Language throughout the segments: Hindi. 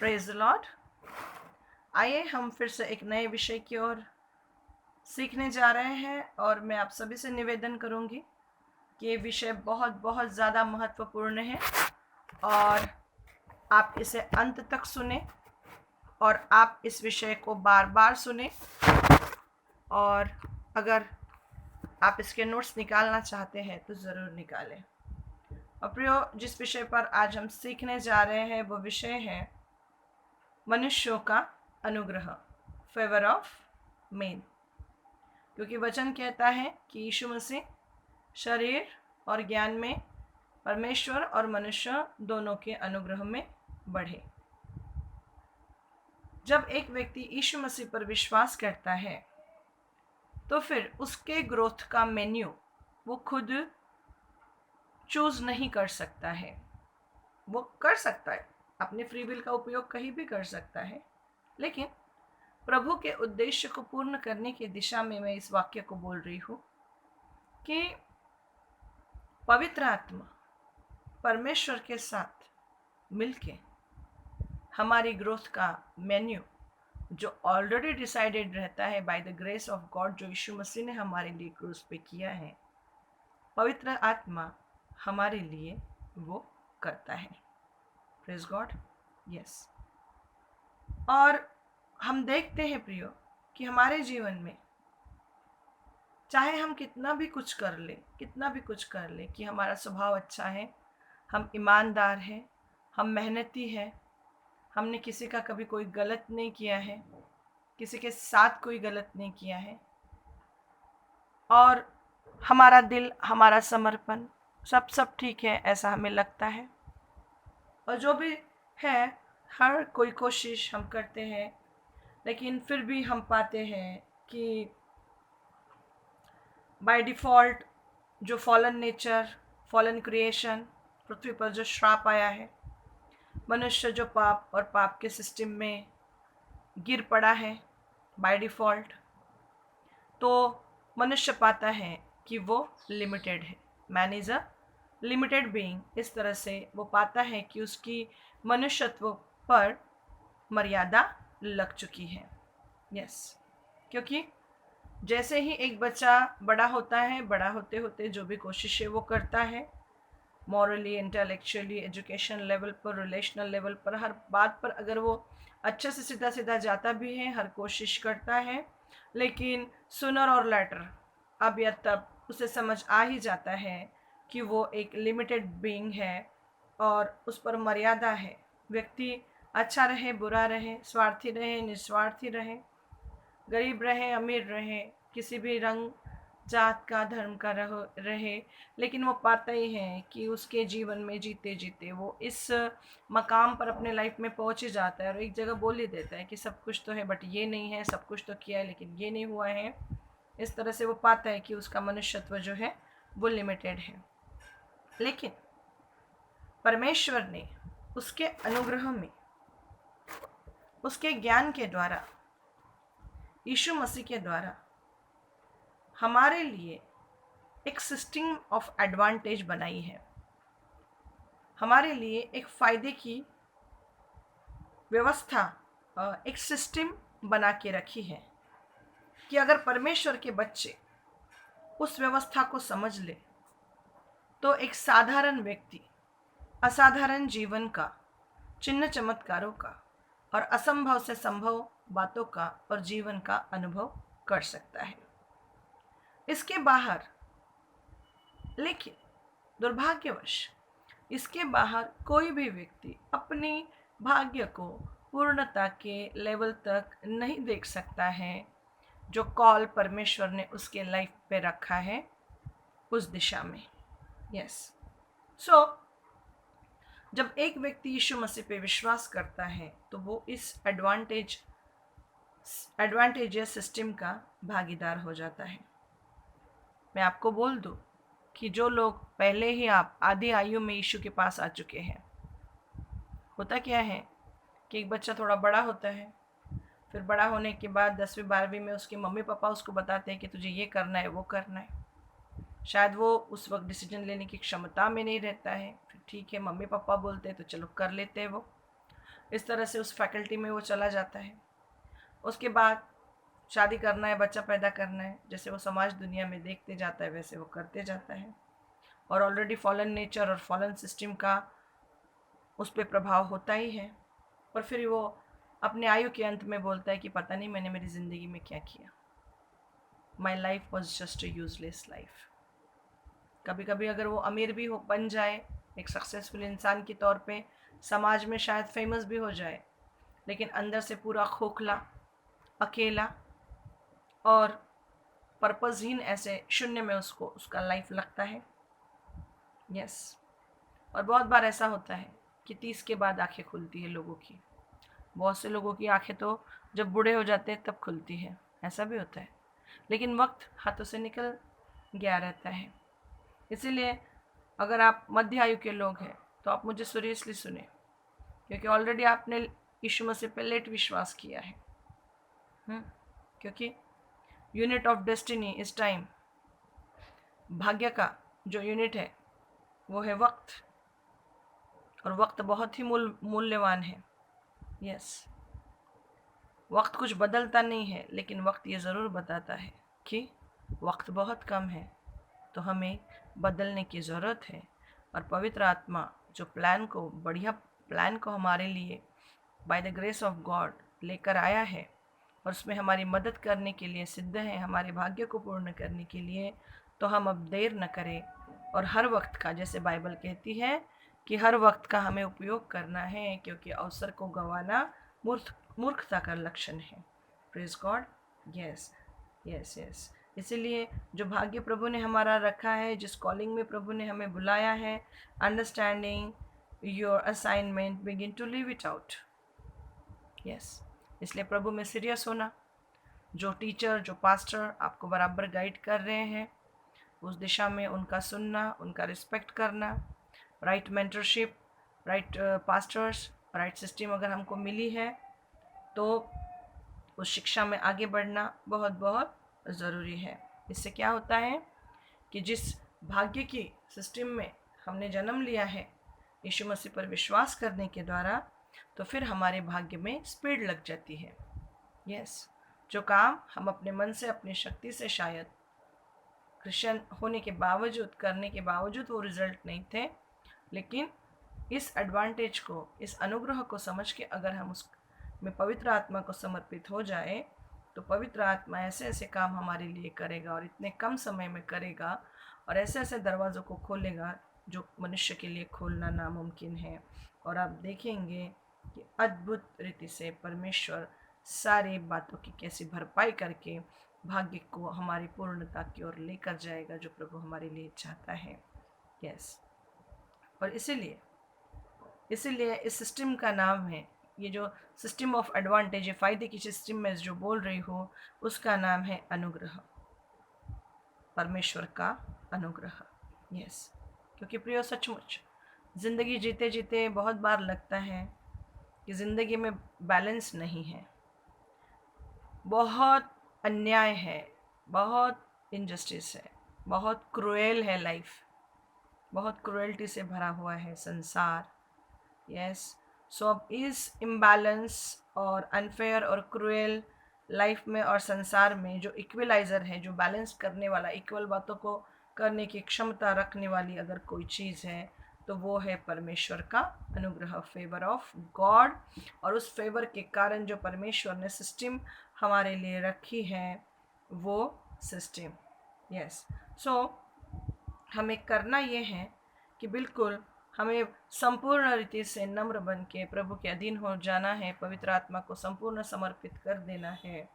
Praise the Lord. आइए हम फिर से एक नए विषय की ओर सीखने जा रहे हैं और मैं आप सभी से निवेदन करूंगी कि ये विषय बहुत बहुत ज़्यादा महत्वपूर्ण है और आप इसे अंत तक सुने और आप इस विषय को बार बार सुने और अगर आप इसके नोट्स निकालना चाहते हैं तो ज़रूर निकालें। और प्रियो, जिस विषय पर आज हम सीखने जा रहे हैं वो विषय है मनुष्यों का अनुग्रह, फेवर ऑफ मेन। क्योंकि वचन कहता है कि यीशु मसीह शरीर और ज्ञान में परमेश्वर और मनुष्य दोनों के अनुग्रह में बढ़े। जब एक व्यक्ति यीशु मसीह पर विश्वास करता है तो फिर उसके ग्रोथ का मेन्यू वो खुद चूज नहीं कर सकता है। वो कर सकता है, अपने फ्री विल का उपयोग कहीं भी कर सकता है, लेकिन प्रभु के उद्देश्य को पूर्ण करने की दिशा में मैं इस वाक्य को बोल रही हूँ कि पवित्र आत्मा परमेश्वर के साथ मिलके हमारी ग्रोथ का मेन्यू जो ऑलरेडी डिसाइडेड रहता है by the grace of God, जो यीशु मसीह ने हमारे लिए क्रूस पे किया है, पवित्र आत्मा हमारे लिए वो करता है। Praise God. यस। और हम देखते हैं प्रियो कि हमारे जीवन में चाहे हम कितना भी कुछ कर ले कि हमारा स्वभाव अच्छा है, हम ईमानदार हैं, हम मेहनती हैं, हमने किसी का कभी कोई गलत नहीं किया है, किसी के साथ कोई गलत नहीं किया है, और हमारा दिल, हमारा समर्पण सब ठीक है ऐसा हमें लगता है, और जो भी है हर कोई कोशिश हम करते हैं, लेकिन फिर भी हम पाते हैं कि बाय डिफ़ॉल्ट जो फॉलन नेचर, फॉलन क्रिएशन, पृथ्वी पर जो श्राप आया है, मनुष्य जो पाप और पाप के सिस्टम में गिर पड़ा है बाय डिफ़ॉल्ट, तो मनुष्य पाता है कि वो लिमिटेड है। Man is a limited being. इस तरह से वो पाता है कि उसकी मनुष्यत्व पर मर्यादा लग चुकी है। यस। क्योंकि जैसे ही एक बच्चा बड़ा होता है, बड़ा होते होते जो भी कोशिशें वो करता है, मॉरली, इंटेलेक्चुअली, एजुकेशन लेवल पर, रिलेशनल लेवल पर, हर बात पर अगर वो अच्छे से सीधा सीधा जाता भी है, हर कोशिश करता है, लेकिन सुनर और लेटर अब या तब उसे समझ आ ही जाता है कि वो एक लिमिटेड बीइंग है और उस पर मर्यादा है। व्यक्ति अच्छा रहे, बुरा रहे, स्वार्थी रहे, निस्वार्थी रहे, गरीब रहे, अमीर रहे, किसी भी रंग, जात का, धर्म का रहे, लेकिन वो पाता ही है कि उसके जीवन में जीते जीते वो इस मकाम पर अपने लाइफ में पहुंच ही जाता है और एक जगह बोल ही देता है कि सब कुछ तो है बट ये नहीं है, सब कुछ तो किया है लेकिन ये नहीं हुआ है। इस तरह से वो पाता है कि उसका मनुष्यत्व जो है वो लिमिटेड है। लेकिन परमेश्वर ने उसके अनुग्रह में, उसके ज्ञान के द्वारा, यीशु मसीह के द्वारा हमारे लिए एक सिस्टम ऑफ एडवांटेज बनाई है, हमारे लिए एक फ़ायदे की व्यवस्था, एक सिस्टम बना के रखी है कि अगर परमेश्वर के बच्चे उस व्यवस्था को समझ ले तो एक साधारण व्यक्ति असाधारण जीवन का, चिन्ह चमत्कारों का और असंभव से संभव बातों का और जीवन का अनुभव कर सकता है। इसके बाहर, लेकिन दुर्भाग्यवश इसके बाहर कोई भी व्यक्ति अपनी भाग्य को पूर्णता के लेवल तक नहीं देख सकता है जो कॉल परमेश्वर ने उसके लाइफ पे रखा है उस दिशा में। यस। सो जब एक व्यक्ति यीशु मसीह पे विश्वास करता है तो वो इस एडवांटेजियस सिस्टम का भागीदार हो जाता है। मैं आपको बोल दूं कि जो लोग पहले ही आप आधी आयु में यीशु के पास आ चुके हैं, होता क्या है कि एक बच्चा थोड़ा बड़ा होता है, फिर बड़ा होने के बाद 10वीं 12वीं में उसके मम्मी पापा उसको बताते हैं कि तुझे ये करना है, वो करना है। शायद वो उस वक्त डिसीजन लेने की क्षमता में नहीं रहता है, फिर ठीक है मम्मी पापा बोलते हैं तो चलो कर लेते हैं वो। इस तरह से उस फैकल्टी में वो चला जाता है। उसके बाद शादी करना है, बच्चा पैदा करना है, जैसे वो समाज दुनिया में देखते जाता है वैसे वो करते जाता है। और ऑलरेडी फॉलन नेचर और फॉलन सिस्टम का उस पर प्रभाव होता ही है। और फिर वो अपने आयु के अंत में बोलता है कि पता नहीं मैंने मेरी ज़िंदगी में क्या किया, my life was just a useless life. कभी कभी अगर वो अमीर भी हो बन जाए, एक सक्सेसफुल इंसान के तौर पे समाज में शायद फेमस भी हो जाए, लेकिन अंदर से पूरा खोखला, अकेला और पर्पसहीन, ऐसे शून्य में उसको उसका लाइफ लगता है। यस। और बहुत बार ऐसा होता है कि 30 के बाद आंखें खुलती है लोगों की। बहुत से लोगों की आंखें तो जब बूढ़े हो जाते हैं तब खुलती है, ऐसा भी होता है। लेकिन वक्त हाथों से निकल गया रहता है। इसीलिए अगर आप मध्य आयु के लोग हैं तो आप मुझे सीरियसली सुने, क्योंकि ऑलरेडी आपने यीशु मसीह पे लेट विश्वास किया है। क्योंकि यूनिट ऑफ डेस्टिनी इस टाइम, भाग्य का जो यूनिट है वो है वक्त। और वक्त बहुत ही मूल्यवान है। यस। वक्त कुछ बदलता नहीं है, लेकिन वक्त ये ज़रूर बताता है कि वक्त बहुत कम है, तो हमें बदलने की ज़रूरत है। और पवित्र आत्मा जो बढ़िया प्लान को हमारे लिए by the grace of God लेकर आया है, और उसमें हमारी मदद करने के लिए सिद्ध है, हमारे भाग्य को पूर्ण करने के लिए, तो हम अब देर न करें और हर वक्त का, जैसे बाइबल कहती है कि हर वक्त का हमें उपयोग करना है, क्योंकि अवसर को गंवाना मूर्खता का लक्षण है। Praise God. Yes yes yes. इसीलिए जो भाग्य प्रभु ने हमारा रखा है, जिस कॉलिंग में प्रभु ने हमें बुलाया है, understanding your assignment, begin to live it out. Yes. इसलिए प्रभु में सीरियस होना, जो टीचर, जो पास्टर आपको बराबर गाइड कर रहे हैं उस दिशा में उनका सुनना, उनका रिस्पेक्ट करना, right mentorship, right pastors, right system अगर हमको मिली है तो उस शिक्षा में आगे बढ़ना बहुत बहुत ज़रूरी है। इससे क्या होता है कि जिस भाग्य की सिस्टम में हमने जन्म लिया है यीशु मसीह पर विश्वास करने के द्वारा, तो फिर हमारे भाग्य में स्पीड लग जाती है। यस। जो काम हम अपने मन से, अपनी शक्ति से शायद क्रिश्चियन होने के बावजूद, करने के बावजूद वो रिजल्ट नहीं थे, लेकिन इस एडवांटेज को, इस अनुग्रह को समझ के अगर हम उसमें पवित्र आत्मा को समर्पित हो जाए, तो पवित्र आत्मा ऐसे ऐसे काम हमारे लिए करेगा और इतने कम समय में करेगा और ऐसे ऐसे दरवाज़ों को खोलेगा जो मनुष्य के लिए खोलना नामुमकिन है। और आप देखेंगे कि अद्भुत रीति से परमेश्वर सारी बातों की कैसी भरपाई करके भाग्य को हमारी पूर्णता की ओर लेकर जाएगा, जो प्रभु हमारे लिए चाहता है। यस। और इसीलिए इस सिस्टम का नाम है, ये जो सिस्टम ऑफ एडवांटेज है, फ़ायदे की सिस्टम में जो बोल रही हूँ, उसका नाम है अनुग्रह, परमेश्वर का अनुग्रह। यस। क्योंकि प्रियो, सचमुच ज़िंदगी जीते जीते बहुत बार लगता है कि ज़िंदगी में बैलेंस नहीं है, बहुत अन्याय है, बहुत इनजस्टिस है, बहुत क्रूएल है लाइफ, बहुत क्रूएल्टी से भरा हुआ है संसार। यस। सो अब इस इम्बैलेंस और अनफेयर और क्रूएल लाइफ में और संसार में जो इक्वलाइज़र है, जो बैलेंस करने वाला, इक्वल बातों को करने की क्षमता रखने वाली अगर कोई चीज़ है तो वो है परमेश्वर का अनुग्रह, फेवर ऑफ गॉड। और उस फेवर के कारण जो परमेश्वर ने सिस्टम हमारे लिए रखी है वो सिस्टम। यस। सो हमें करना ये है कि बिल्कुल हमें संपूर्ण रीति से नम्र बन के प्रभु के अधीन हो जाना है, पवित्र आत्मा को संपूर्ण समर्पित कर देना है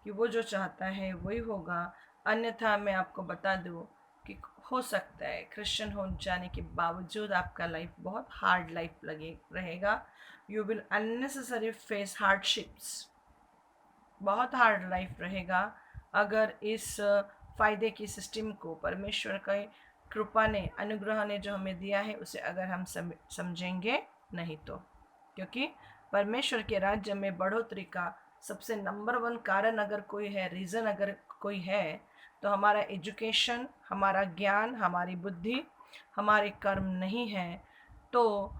कि वो जो चाहता है वही होगा। अन्यथा मैं आपको बता दूँ कि हो सकता है क्रिश्चियन हो जाने के बावजूद आपका लाइफ बहुत हार्ड लाइफ लगे रहेगा। You will unnecessary face hardships, बहुत हार्ड लाइफ रहेगा अगर इस फ़ायदे की सिस्टम को परमेश्वर का कृपा ने, अनुग्रह ने जो हमें दिया है उसे अगर हम समझेंगे नहीं तो। क्योंकि परमेश्वर के राज्य में बढ़ोतरी का सबसे नंबर 1 कारण अगर कोई है, रीज़न अगर कोई है, तो हमारा एजुकेशन, हमारा ज्ञान, हमारी बुद्धि, हमारे कर्म नहीं है। तो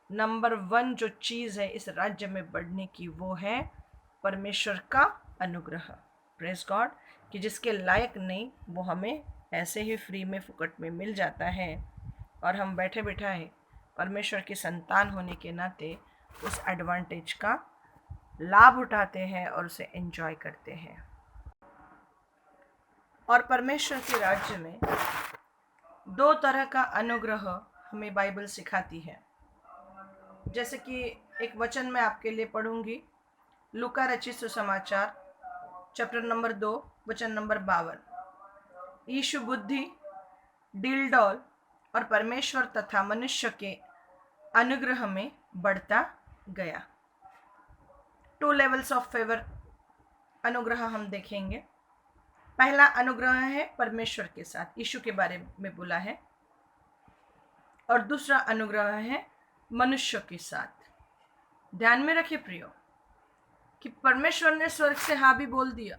नंबर 1 जो चीज़ है इस राज्य में बढ़ने की वो है परमेश्वर का अनुग्रह। प्रेज गॉड कि जिसके लायक नहीं वो हमें ऐसे ही फ्री में फुकट में मिल जाता है और हम बैठे बिठाए परमेश्वर की संतान होने के नाते उस एडवांटेज का लाभ उठाते हैं और उसे एंजॉय करते हैं। और परमेश्वर के राज्य में 2 तरह का अनुग्रह हमें बाइबल सिखाती है। जैसे कि एक वचन मैं आपके लिए पढ़ूंगी, लूका रचित सुसमाचार चैप्टर नंबर 2 वचन नंबर 52। यीशु बुद्धि, डीलडौल और परमेश्वर तथा मनुष्य के अनुग्रह में बढ़ता गया। 2 लेवल्स ऑफ फेवर अनुग्रह हम देखेंगे। पहला अनुग्रह है परमेश्वर के साथ, यीशु के बारे में बोला है, और दूसरा अनुग्रह है मनुष्य के साथ। ध्यान में रखिए प्रियो कि परमेश्वर ने स्वर्ग से हाँ भी बोल दिया,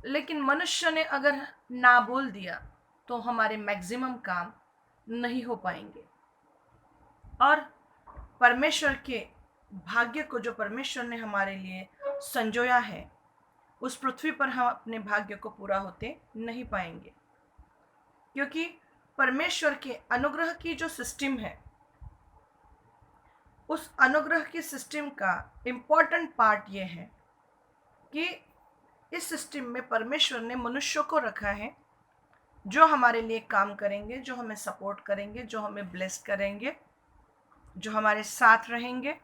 लेकिन मनुष्य ने अगर ना बोल दिया तो हमारे मैक्सिमम काम नहीं हो पाएंगे। और परमेश्वर के भाग्य को जो परमेश्वर ने हमारे लिए संजोया है उस पृथ्वी पर हम अपने भाग्य को पूरा होते नहीं पाएंगे, क्योंकि परमेश्वर के अनुग्रह की जो सिस्टम है उस अनुग्रह की सिस्टम का इम्पॉर्टेंट पार्ट ये है कि इस सिस्टम में परमेश्वर ने मनुष्यों को रखा है जो हमारे लिए काम करेंगे, जो हमें सपोर्ट करेंगे, जो हमें ब्लेस करेंगे, जो हमारे साथ रहेंगे।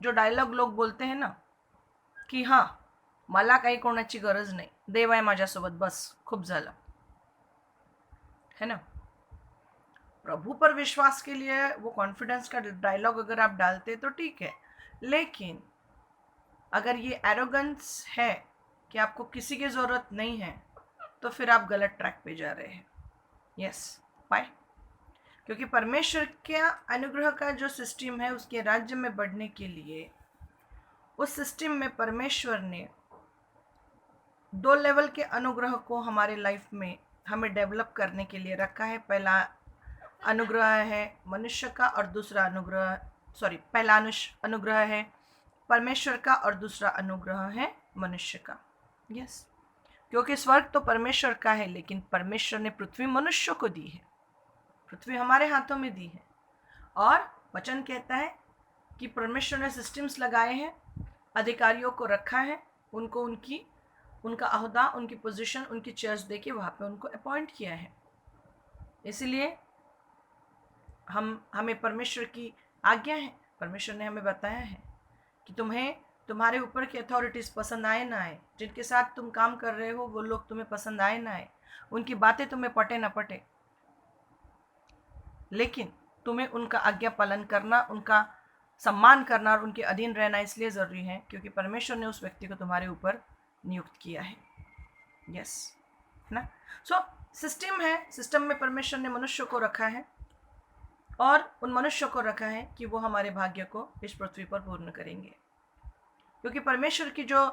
जो डायलॉग लोग बोलते हैं ना की हां मला काही कोणाची गरज नाही, देव आहे माझ्यासोबत, बस खूप झालं, है ना। प्रभु पर विश्वास के लिए वो कॉन्फिडेंस का डायलॉग अगर आप डालते तो ठीक है, लेकिन अगर ये एरोगेंस है कि आपको किसी की ज़रूरत नहीं है तो फिर आप गलत ट्रैक पे जा रहे हैं। Yes, bye. क्योंकि परमेश्वर के अनुग्रह का जो सिस्टम है उसके राज्य में बढ़ने के लिए उस सिस्टम में परमेश्वर ने 2 लेवल के अनुग्रह को हमारे लाइफ में हमें डेवलप करने के लिए रखा है। पहला अनुग्रह है मनुष्य का और दूसरा पहला अनुग्रह है परमेश्वर का और दूसरा अनुग्रह है मनुष्य का। यस, क्योंकि स्वर्ग तो परमेश्वर का है, लेकिन परमेश्वर ने पृथ्वी मनुष्य को दी है, पृथ्वी हमारे हाथों में दी है। और वचन कहता है कि परमेश्वर ने सिस्टम्स लगाए हैं, अधिकारियों को रखा है, उनको उनका अहदा, उनकी पोजीशन, उनकी चेयर्स देके वहाँ पे उनको अपॉइंट किया है। इसलिए हमें परमेश्वर की आज्ञा है, परमेश्वर ने हमें बताया है कि तुम्हारे ऊपर की अथॉरिटीज़ पसंद आए ना आए, जिनके साथ तुम काम कर रहे हो वो लोग तुम्हें पसंद आए ना आए, उनकी बातें तुम्हें पटे ना पटे, लेकिन तुम्हें उनका आज्ञा पालन करना, उनका सम्मान करना और उनके अधीन रहना इसलिए ज़रूरी है क्योंकि परमेश्वर ने उस व्यक्ति को तुम्हारे ऊपर नियुक्त किया है। यस, ना। सो सिस्टम है, सिस्टम में परमेश्वर ने मनुष्य को रखा है और उन मनुष्यों को रखा है कि वो हमारे भाग्य को इस पृथ्वी पर पूर्ण करेंगे। क्योंकि परमेश्वर की जो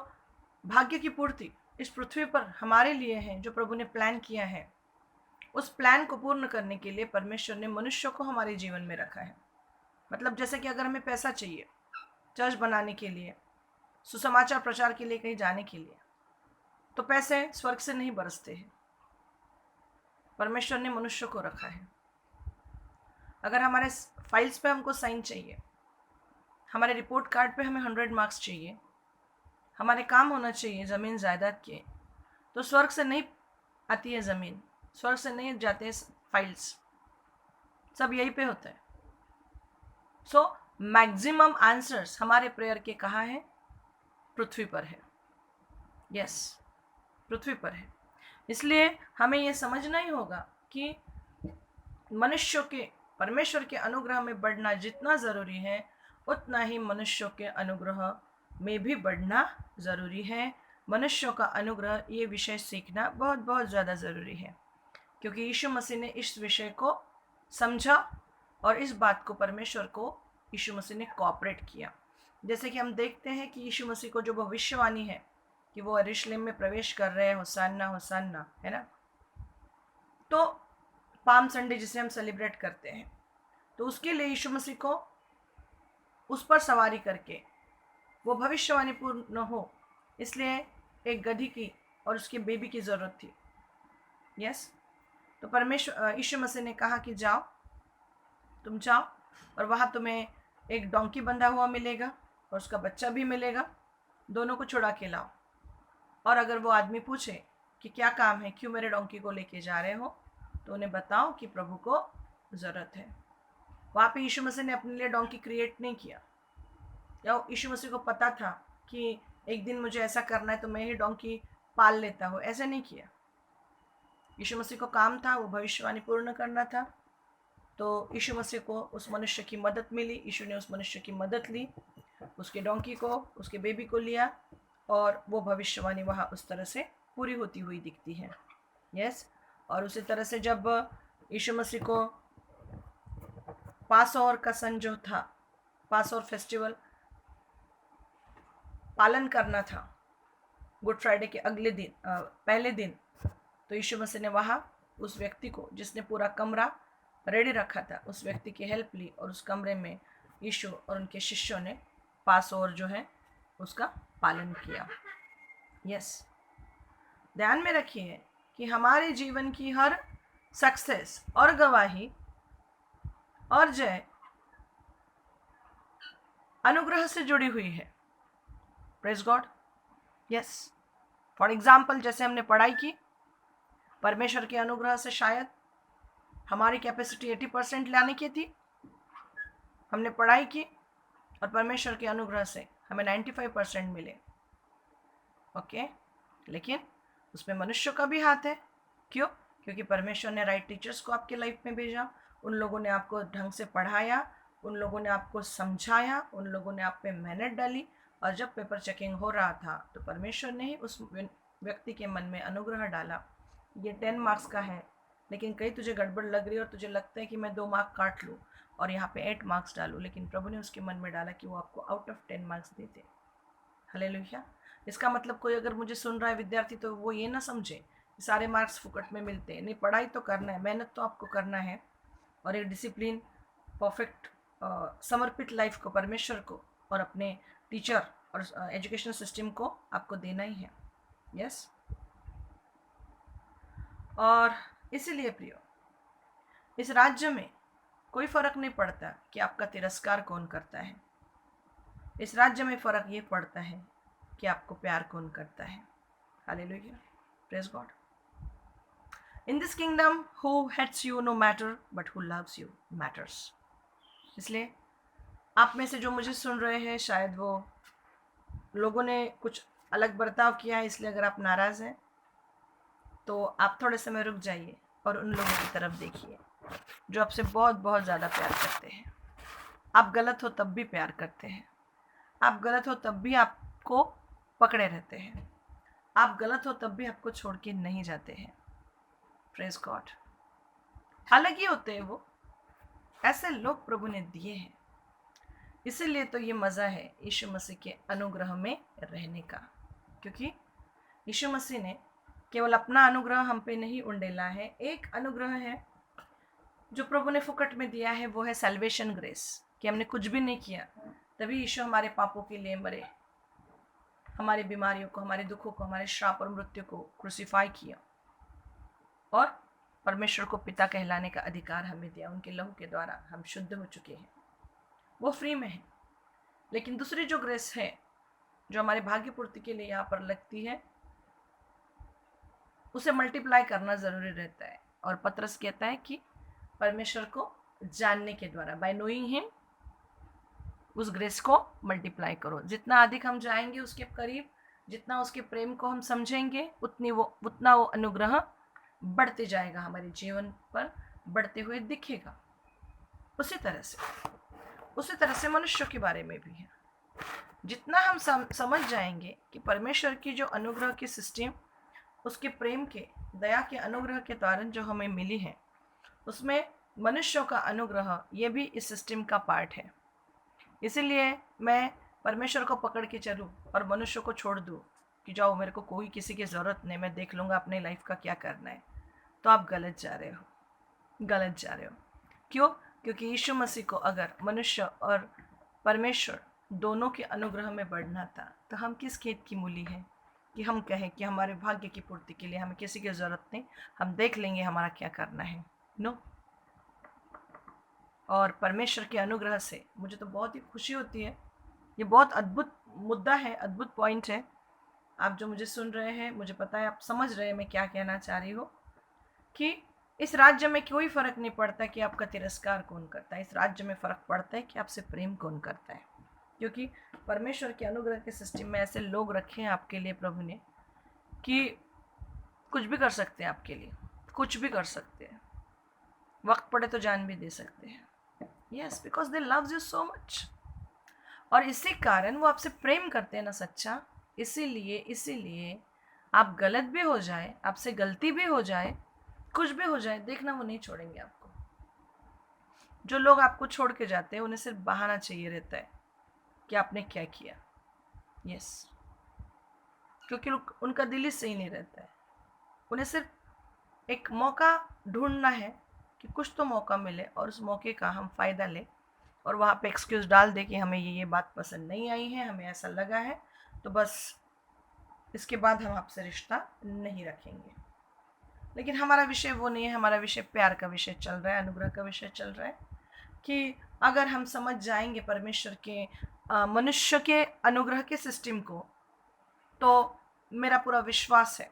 भाग्य की पूर्ति इस पृथ्वी पर हमारे लिए है, जो प्रभु ने प्लान किया है, उस प्लान को पूर्ण करने के लिए परमेश्वर ने मनुष्य को हमारे जीवन में रखा है। मतलब जैसे कि अगर हमें पैसा चाहिए चर्च बनाने के लिए, सुसमाचार प्रचार के लिए, कहीं जाने के लिए, तो पैसे स्वर्ग से नहीं बरसते हैं, परमेश्वर ने मनुष्य को रखा है। अगर हमारे फाइल्स पे हमको साइन चाहिए, हमारे रिपोर्ट कार्ड पे हमें 100 मार्क्स चाहिए, हमारे काम होना चाहिए ज़मीन जायदाद के, तो स्वर्ग से नहीं आती है ज़मीन, स्वर्ग से नहीं जाते फाइल्स, सब यहीं पे होता है। सो मैक्सिमम आंसर्स हमारे प्रेयर के कहाँ है? पृथ्वी पर है। यस, पृथ्वी पर है। इसलिए हमें ये समझना ही होगा कि मनुष्य के परमेश्वर के अनुग्रह में बढ़ना जितना ज़रूरी है उतना ही मनुष्यों के अनुग्रह में भी बढ़ना ज़रूरी है। मनुष्यों का अनुग्रह ये विषय सीखना बहुत बहुत ज़्यादा ज़रूरी है, क्योंकि यीशु मसीह ने इस विषय को समझा और इस बात को परमेश्वर को यीशु मसीह ने कोऑपरेट किया। जैसे कि हम देखते हैं कि यीशु मसीह को जो भविष्यवाणी है कि वो यरूशलेम में प्रवेश कर रहे हैं, होसाना होसाना, है ना। तो पाम संडे जिसे हम सेलिब्रेट करते हैं, तो उसके लिए यीशु मसीह को उस पर सवारी करके वो भविष्यवाणी पूर्ण हो, इसलिए एक गधी की और उसके बेबी की ज़रूरत थी। यस, तो परमेश्वर यीशु मसीह ने कहा कि जाओ, तुम जाओ और वहाँ तुम्हें एक डोंकी बंधा हुआ मिलेगा और उसका बच्चा भी मिलेगा, दोनों को छुड़ा के लाओ। और अगर वो आदमी पूछे कि क्या काम है, क्यों मेरे डोंकी को लेके जा रहे हो, तो उन्हें बताओ कि प्रभु को ज़रूरत है। वहाँ पे यीशु मसीह ने अपने लिए डोंकी क्रिएट नहीं किया, या यीशु मसीह को पता था कि एक दिन मुझे ऐसा करना है तो मैं ही डोंकी पाल लेता हूँ, ऐसे नहीं किया। यीशु मसीह को काम था वो भविष्यवाणी पूर्ण करना था। तो यीशु मसीह को उस मनुष्य की मदद मिली, यीशु ने उस मनुष्य की मदद ली, उसके डोंकी को, उसके बेबी को लिया, और वो भविष्यवाणी वहाँ उस तरह से पूरी होती हुई दिखती है। यस, और उसी तरह से जब यीशु मसीह को पास ओवर का सन जो था, पास ओवर फेस्टिवल पालन करना था गुड फ्राइडे के अगले दिन, पहले दिन, तो यीशु मसीह ने वहाँ उस व्यक्ति को, जिसने पूरा कमरा रेडी रखा था, उस व्यक्ति की हेल्प ली और उस कमरे में यीशु और उनके शिष्यों ने पास ओवर जो है उसका पालन किया। यस, ध्यान में रखिए कि हमारे जीवन की हर सक्सेस और गवाही और जय अनुग्रह से जुड़ी हुई है। Praise God. Yes, for example जैसे हमने पढ़ाई की, परमेश्वर के अनुग्रह से शायद हमारी कैपेसिटी 80% लाने की थी, हमने पढ़ाई की और परमेश्वर के अनुग्रह से हमें 95% मिले। ओके, लेकिन उसमें मनुष्य का भी हाथ है। क्यों? क्योंकि परमेश्वर ने राइट टीचर्स को आपके लाइफ में भेजा, उन लोगों ने आपको ढंग से पढ़ाया, उन लोगों ने आपको समझाया, उन लोगों ने आप पे मेहनत डाली, और जब पेपर चेकिंग हो रहा था तो परमेश्वर ने ही उस व्यक्ति के मन में अनुग्रह डाला। ये 10 मार्क्स का है, लेकिन कहीं तुझे गड़बड़ लग रही है और तुझे लगता है कि मैं 2 मार्क काट लूँ और यहाँ पे 8 मार्क्स डालूँ, लेकिन प्रभु ने उसके मन में डाला कि वो आपको आउट ऑफ 10 मार्क्स देते। हालेलुया। इसका मतलब कोई अगर मुझे सुन रहा है विद्यार्थी, तो वो ये ना समझे सारे मार्क्स फुकट में मिलते हैं। नहीं, पढ़ाई तो करना है, मेहनत तो आपको करना है, और एक डिसिप्लिन, परफेक्ट समर्पित लाइफ को परमेश्वर को और अपने टीचर और एजुकेशन सिस्टम को आपको देना ही है। यस, और इसीलिए प्रियो, इस राज्य में कोई फर्क नहीं पड़ता कि आपका तिरस्कार कौन करता है। इस राज्य में फर्क ये पड़ता है कि आपको प्यार कौन करता है। Hallelujah, praise God. In this kingdom who hates you no matter, but who loves you matters. इसलिए आप में से जो मुझे सुन रहे हैं, शायद वो लोगों ने कुछ अलग बर्ताव किया है, इसलिए अगर आप नाराज़ हैं तो आप थोड़े समय रुक जाइए और उन लोगों की तरफ देखिए जो आपसे बहुत बहुत ज़्यादा प्यार करते हैं। आप गलत हो तब भी प्यार करते हैं, आप गलत हो तब भी आपको पकड़े रहते हैं, आप गलत हो तब भी आपको छोड़ के नहीं जाते हैं। Praise God. हालांकि होते हैं वो, ऐसे लोग प्रभु ने दिए हैं। इसीलिए तो ये मज़ा है यीशु मसीह के अनुग्रह में रहने का, क्योंकि यीशु मसीह ने केवल अपना अनुग्रह हम पे नहीं उंडेला है। एक अनुग्रह है जो प्रभु ने फुकट में दिया है, वो है सैल्वेशन ग्रेस, कि हमने कुछ भी नहीं किया तभी यीशु हमारे पापों के लिए मरे, हमारी बीमारियों को, हमारे दुखों को, हमारे श्राप और मृत्यु को क्रूसिफाई किया, और परमेश्वर को पिता कहलाने का अधिकार हमें दिया। उनके लहू के द्वारा हम शुद्ध हो चुके हैं, वो फ्री में है। लेकिन दूसरी जो ग्रेस है जो हमारे भाग्य पूर्ति के लिए यहाँ पर लगती है, उसे मल्टीप्लाई करना ज़रूरी रहता है। और पतरस कहता है कि परमेश्वर को जानने के द्वारा, बाय नोइंग हिम, उस ग्रेस को मल्टीप्लाई करो। जितना अधिक हम जाएंगे उसके करीब, जितना उसके प्रेम को हम समझेंगे, उतना वो अनुग्रह बढ़ते जाएगा, हमारे जीवन पर बढ़ते हुए दिखेगा। उसी तरह से मनुष्यों के बारे में भी है। जितना हम समझ जाएंगे कि परमेश्वर की जो अनुग्रह की सिस्टम, उसके प्रेम के, दया के अनुग्रह के कारण जो हमें मिली है, उसमें मनुष्यों का अनुग्रह ये भी इस सिस्टम का पार्ट है। इसीलिए मैं परमेश्वर को पकड़ के चलूँ और मनुष्य को छोड़ दूँ कि जाओ, मेरे को कोई किसी की ज़रूरत नहीं, मैं देख लूँगा अपने लाइफ का क्या करना है, तो आप गलत जा रहे हो। क्यों? क्योंकि यीशु मसीह को अगर मनुष्य और परमेश्वर दोनों के अनुग्रह में बढ़ना था, तो हम किस खेत की मूली हैं कि हम कहें कि हमारे भाग्य की पूर्ति के लिए हमें किसी की ज़रूरत नहीं, हम देख लेंगे हमारा क्या करना है। नो। और परमेश्वर के अनुग्रह से मुझे तो बहुत ही खुशी होती है। ये बहुत अद्भुत मुद्दा है, अद्भुत पॉइंट है। आप जो मुझे सुन रहे हैं, मुझे पता है आप समझ रहे हैं मैं क्या कहना चाह रही हूँ, कि इस राज्य में कोई फर्क नहीं पड़ता कि आपका तिरस्कार कौन करता है, इस राज्य में फर्क पड़ता है कि आपसे प्रेम कौन करता है। क्योंकि परमेश्वर के अनुग्रह के सिस्टम में ऐसे लोग रखे हैं आपके लिए प्रभु ने कि कुछ भी कर सकते हैं आपके लिए, कुछ भी कर सकते हैं, वक्त पड़े तो जान भी दे सकते हैं। Yes, because they loves you so much. और इसी कारण वो आपसे प्रेम करते हैं ना सच्चा। इसीलिए आप गलत भी हो जाए, आपसे गलती भी हो जाए, कुछ भी हो जाए, देखना वो नहीं छोड़ेंगे आपको। जो लोग आपको छोड़ के जाते हैं उन्हें सिर्फ बहाना चाहिए रहता है कि आपने क्या किया। यस, क्योंकि उनका दिल ही सही नहीं रहता है। उन्हें सिर्फ एक मौका ढूंढना है कि कुछ तो मौका मिले और उस मौके का हम फ़ायदा लें और वहाँ पे एक्सक्यूज़ डाल दे कि हमें ये बात पसंद नहीं आई है, हमें ऐसा लगा है, तो बस इसके बाद हम आपसे रिश्ता नहीं रखेंगे। लेकिन हमारा विषय वो नहीं है, हमारा विषय प्यार का विषय चल रहा है, अनुग्रह का विषय चल रहा है कि अगर हम समझ जाएंगे परमेश्वर के मनुष्य के अनुग्रह के सिस्टम को, तो मेरा पूरा विश्वास है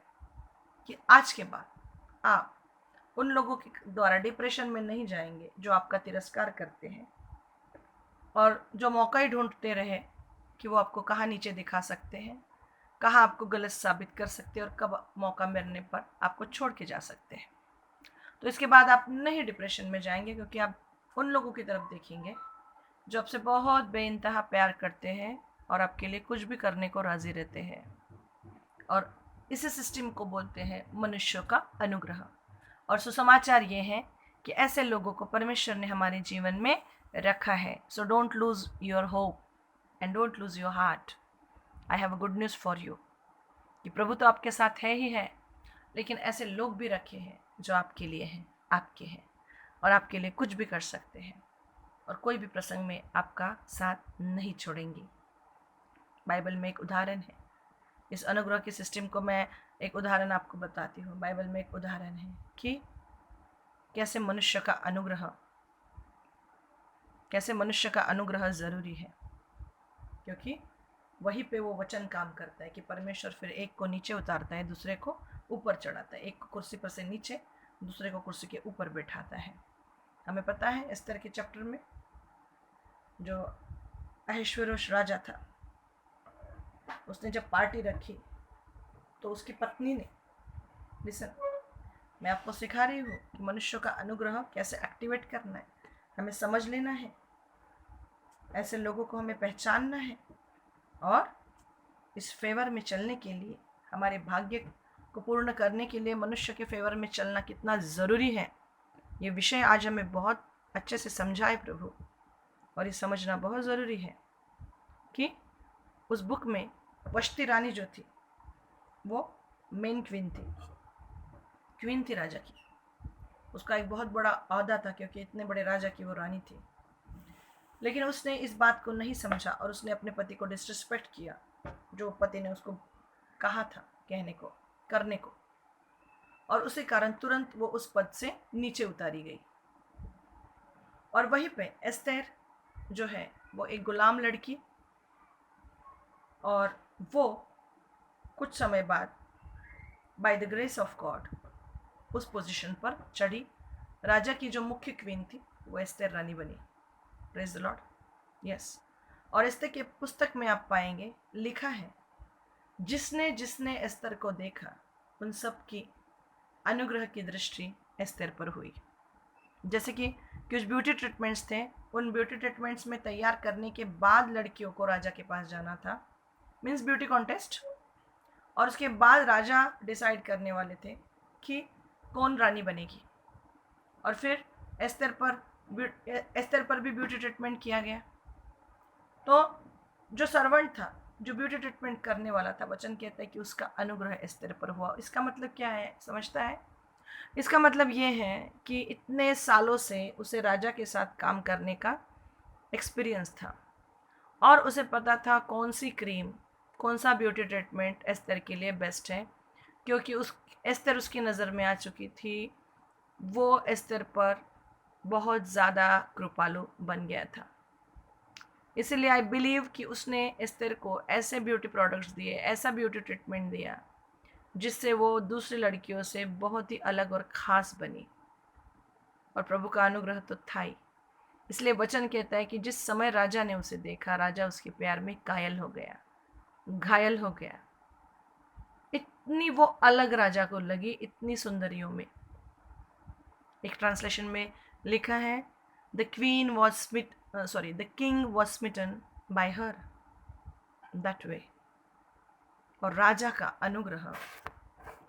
कि आज के बाद आप उन लोगों के द्वारा डिप्रेशन में नहीं जाएंगे जो आपका तिरस्कार करते हैं और जो मौका ही ढूंढते रहे कि वो आपको कहाँ नीचे दिखा सकते हैं, कहाँ आपको गलत साबित कर सकते हैं और कब मौका मिलने पर आपको छोड़ के जा सकते हैं। तो इसके बाद आप नहीं डिप्रेशन में जाएंगे, क्योंकि आप उन लोगों की तरफ देखेंगे जो आपसे बहुत बेइंतहा प्यार करते हैं और आपके लिए कुछ भी करने को राजी रहते हैं। और इसी सिस्टम को बोलते हैं मनुष्य का अनुग्रह। और सुसमाचार ये है कि ऐसे लोगों को परमेश्वर ने हमारे जीवन में रखा है। So don't lose your hope and don't lose your heart. I have a good news for you कि प्रभु तो आपके साथ है ही है, लेकिन ऐसे लोग भी रखे हैं जो आपके लिए हैं, आपके हैं और आपके लिए कुछ भी कर सकते हैं और कोई भी प्रसंग में आपका साथ नहीं छोड़ेंगे। बाइबल में एक उदाहरण है, इस अनुग्रह के सिस्टम को मैं एक उदाहरण आपको बताती हूँ। बाइबल में एक उदाहरण है कि कैसे मनुष्य का अनुग्रह ज़रूरी है, क्योंकि वहीं पे वो वचन काम करता है कि परमेश्वर फिर एक को नीचे उतारता है, दूसरे को ऊपर चढ़ाता है, एक को कुर्सी पर से नीचे, दूसरे को कुर्सी के ऊपर बैठाता है। हमें पता है एस्तर के चैप्टर में जो अहश्वेरोश राजा था, उसने जब पार्टी रखी तो उसकी पत्नी ने, लिसन, मैं आपको सिखा रही हूँ कि मनुष्य का अनुग्रह कैसे एक्टिवेट करना है, हमें समझ लेना है, ऐसे लोगों को हमें पहचानना है और इस फेवर में चलने के लिए, हमारे भाग्य को पूर्ण करने के लिए मनुष्य के फेवर में चलना कितना ज़रूरी है, ये विषय आज हमें बहुत अच्छे से समझाए प्रभु। और ये समझना बहुत ज़रूरी है कि उस बुक में वष्टी रानी जो थी वो मेन क्वीन थी राजा की। उसका एक बहुत बड़ा ओहदा था क्योंकि इतने बड़े राजा की वो रानी थी। लेकिन उसने इस बात को नहीं समझा और उसने अपने पति को डिसरिस्पेक्ट किया, जो पति ने उसको कहा था कहने को, करने को, और उसी कारण तुरंत वो उस पद से नीचे उतारी गई। और वहीं पे एस्तेर जो है वो एक गुलाम लड़की, और वो कुछ समय बाद by the grace of God उस पोजीशन पर चढ़ी। राजा की जो मुख्य क्वीन थी वो एस्तेर रानी बनी। Praise the Lord. यस। और एस्तेर के पुस्तक में आप पाएंगे लिखा है, जिसने जिसने एस्तेर को देखा उन सब की अनुग्रह की दृष्टि एस्तेर पर हुई। जैसे कि कुछ ब्यूटी ट्रीटमेंट्स थे, उन ब्यूटी ट्रीटमेंट्स में तैयार करने के बाद लड़कियों को राजा के पास जाना था, मीन्स ब्यूटी कॉन्टेस्ट, और उसके बाद राजा डिसाइड करने वाले थे कि कौन रानी बनेगी। और फिर एस्तेर पर भी ब्यूटी ट्रीटमेंट किया गया। तो जो सर्वेंट था, जो ब्यूटी ट्रीटमेंट करने वाला था, वचन कहता है कि उसका अनुग्रह एस्तेर पर हुआ। इसका मतलब क्या है, समझता है? इसका मतलब ये है कि इतने सालों से उसे राजा के साथ काम करने का एक्सपीरियंस था और उसे पता था कौन सी क्रीम, कौन सा ब्यूटी ट्रीटमेंट एस्तर के लिए बेस्ट है, क्योंकि उस एस्तर उसकी नज़र में आ चुकी थी। वो एस्तर पर बहुत ज़्यादा कृपालु बन गया था। इसीलिए आई बिलीव कि उसने एस्तर को ऐसे ब्यूटी प्रोडक्ट्स दिए, ऐसा ब्यूटी ट्रीटमेंट दिया जिससे वो दूसरी लड़कियों से बहुत ही अलग और ख़ास बनी। और प्रभु का अनुग्रह तो था ही। इसलिए वचन कहता है कि जिस समय राजा ने उसे देखा, राजा उसके प्यार में कायल हो गया, घायल हो गया। इतनी वो अलग राजा को लगी, इतनी सुंदरियों में। एक ट्रांसलेशन में लिखा है, the king was smitten by her, that way. और राजा का अनुग्रह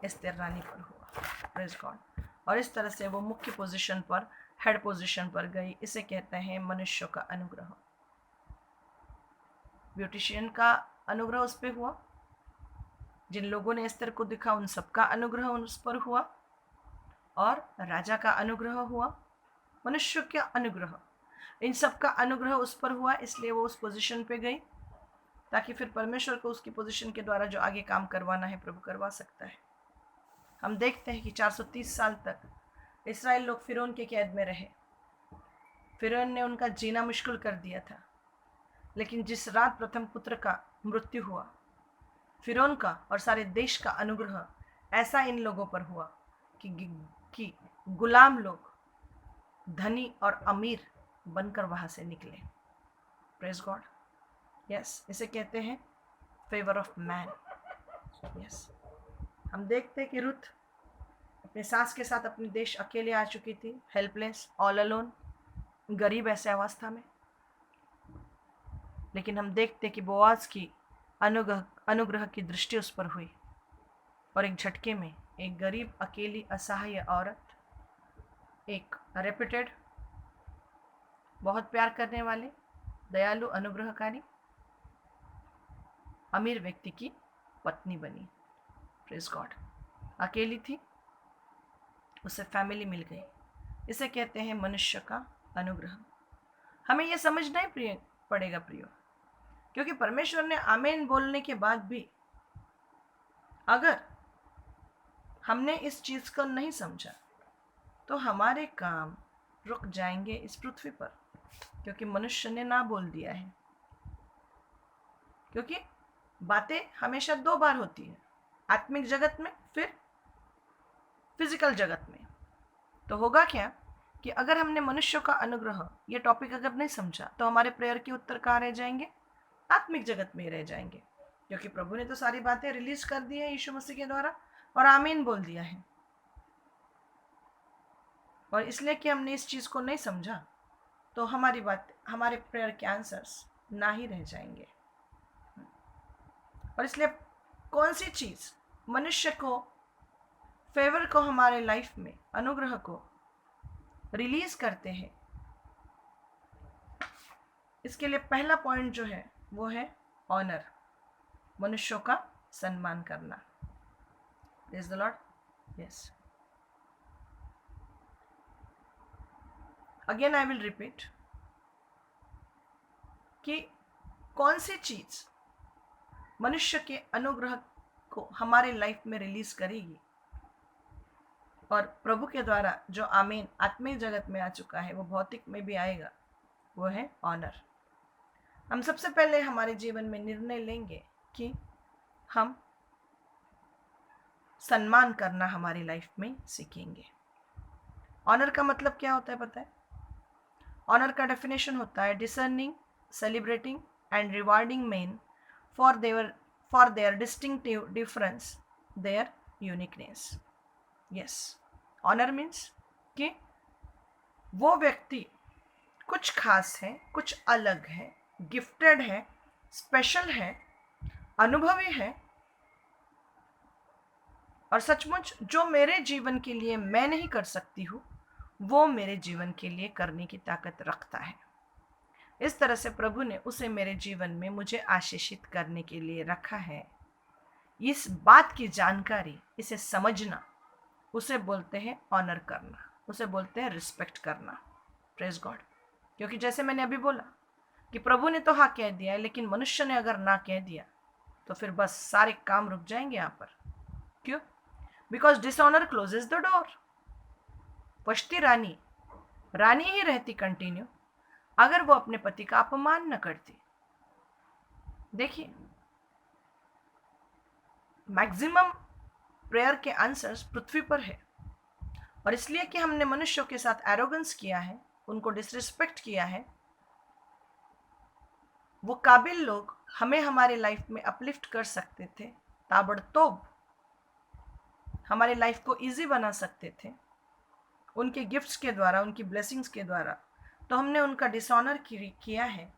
एस्तेर रानी पर हुआ, प्रेज गॉड। और इस तरह से वो मुख्य पोजीशन पर, हेड पोजीशन पर गई। इसे कहते हैं मनुष्यों का अनुग्रह। ब्यूटिशियन का अनुग्रह उस पर हुआ, जिन लोगों ने एस्तेर को देखा उन सबका अनुग्रह उस पर हुआ, और राजा का अनुग्रह हुआ, मनुष्य का अनुग्रह, इन सब का अनुग्रह उस पर हुआ। इसलिए वो उस पोजीशन पे गई, ताकि फिर परमेश्वर को उसकी पोजीशन के द्वारा जो आगे काम करवाना है प्रभु करवा सकता है। हम देखते हैं कि 430 साल तक इस्राएल लोग फिरौन के कैद में रहे। फिरौन ने उनका जीना मुश्किल कर दिया था। लेकिन जिस रात प्रथम पुत्र का मृत्यु हुआ, फिरौन का और सारे देश का अनुग्रह ऐसा इन लोगों पर हुआ कि गुलाम लोग धनी और अमीर बनकर वहां से निकले। Praise God. यस, इसे कहते हैं फेवर ऑफ मैन। यस, हम देखते हैं कि रुथ अपने सास के साथ अपने देश अकेले आ चुकी थी, हेल्पलेस, ऑल अलोन, गरीब ऐसे अवस्था में। लेकिन हम देखते कि बोआज की अनुग्रह की दृष्टि उस पर हुई, और एक झटके में एक गरीब, अकेली, असहाय औरत, एक रेप्यूटेड, बहुत प्यार करने वाले, दयालु, अनुग्रहकारी, अमीर व्यक्ति की पत्नी बनी। Praise God. अकेली थी, उसे फैमिली मिल गई। इसे कहते हैं मनुष्य का अनुग्रह। हमें यह समझना ही पड़ेगा प्रियो, क्योंकि परमेश्वर ने आमीन बोलने के बाद भी अगर हमने इस चीज को नहीं समझा तो हमारे काम रुक जाएंगे इस पृथ्वी पर, क्योंकि मनुष्य ने ना बोल दिया है। क्योंकि बातें हमेशा दो बार होती है, आत्मिक जगत में, फिर फिजिकल जगत में। तो होगा क्या कि अगर हमने मनुष्य का अनुग्रह ये टॉपिक अगर नहीं समझा तो हमारे प्रेयर के उत्तर कहाँ रह जाएंगे? आत्मिक जगत में रह जाएंगे। क्योंकि प्रभु ने तो सारी बातें रिलीज कर दी है यीशु मसीह के द्वारा, और आमीन बोल दिया है। और इसलिए कि हमने इस चीज को नहीं समझा तो हमारी बात, हमारे प्रेयर के आंसर्स ना ही रह जाएंगे। और इसलिए कौन सी चीज मनुष्य को, फेवर को, हमारे लाइफ में अनुग्रह को रिलीज करते हैं, इसके लिए पहला पॉइंट जो है वो है ऑनर, मनुष्यों का सम्मान करना। Praise the Lord. Yes, again I will repeat कि कौन सी चीज मनुष्य के अनुग्रह को हमारे लाइफ में रिलीज करेगी, और प्रभु के द्वारा जो आमीन आत्मिक जगत में आ चुका है वो भौतिक में भी आएगा, वो है ऑनर। हम सबसे पहले हमारे जीवन में निर्णय लेंगे कि हम सम्मान करना हमारी लाइफ में सीखेंगे। ऑनर का मतलब क्या होता है पता है? ऑनर का डेफिनेशन होता है discerning, celebrating and rewarding men for their distinctive difference, their uniqueness. Yes, honour means कि वो व्यक्ति कुछ खास है, कुछ अलग है, गिफ्टेड है, स्पेशल है, अनुभवी है, और सचमुच जो मेरे जीवन के लिए मैं नहीं कर सकती हूँ वो मेरे जीवन के लिए करने की ताकत रखता है। इस तरह से प्रभु ने उसे मेरे जीवन में मुझे आशीषित करने के लिए रखा है। इस बात की जानकारी, इसे समझना उसे बोलते हैं ऑनर करना, उसे बोलते हैं रिस्पेक्ट करना। Praise God. क्योंकि जैसे मैंने अभी बोला कि प्रभु ने तो हाँ कह दिया है, लेकिन मनुष्य ने अगर ना कह दिया तो फिर बस सारे काम रुक जाएंगे यहाँ पर। क्यों? Because dishonour closes the door. पश्ती रानी रानी ही रहती कंटिन्यू अगर वो अपने पति का अपमान न करती। देखिए, मैक्सिमम प्रेयर के आंसर्स पृथ्वी पर है, और इसलिए कि हमने मनुष्यों के साथ एरोगेंस किया है, उनको डिसरिस्पेक्ट किया है, वो काबिल लोग हमें हमारे लाइफ में अपलिफ्ट कर सकते थे, ताबड़तोब हमारी लाइफ को इजी बना सकते थे उनके गिफ्ट्स के द्वारा, उनकी ब्लेसिंग्स के द्वारा, तो हमने उनका डिसऑनर किया है।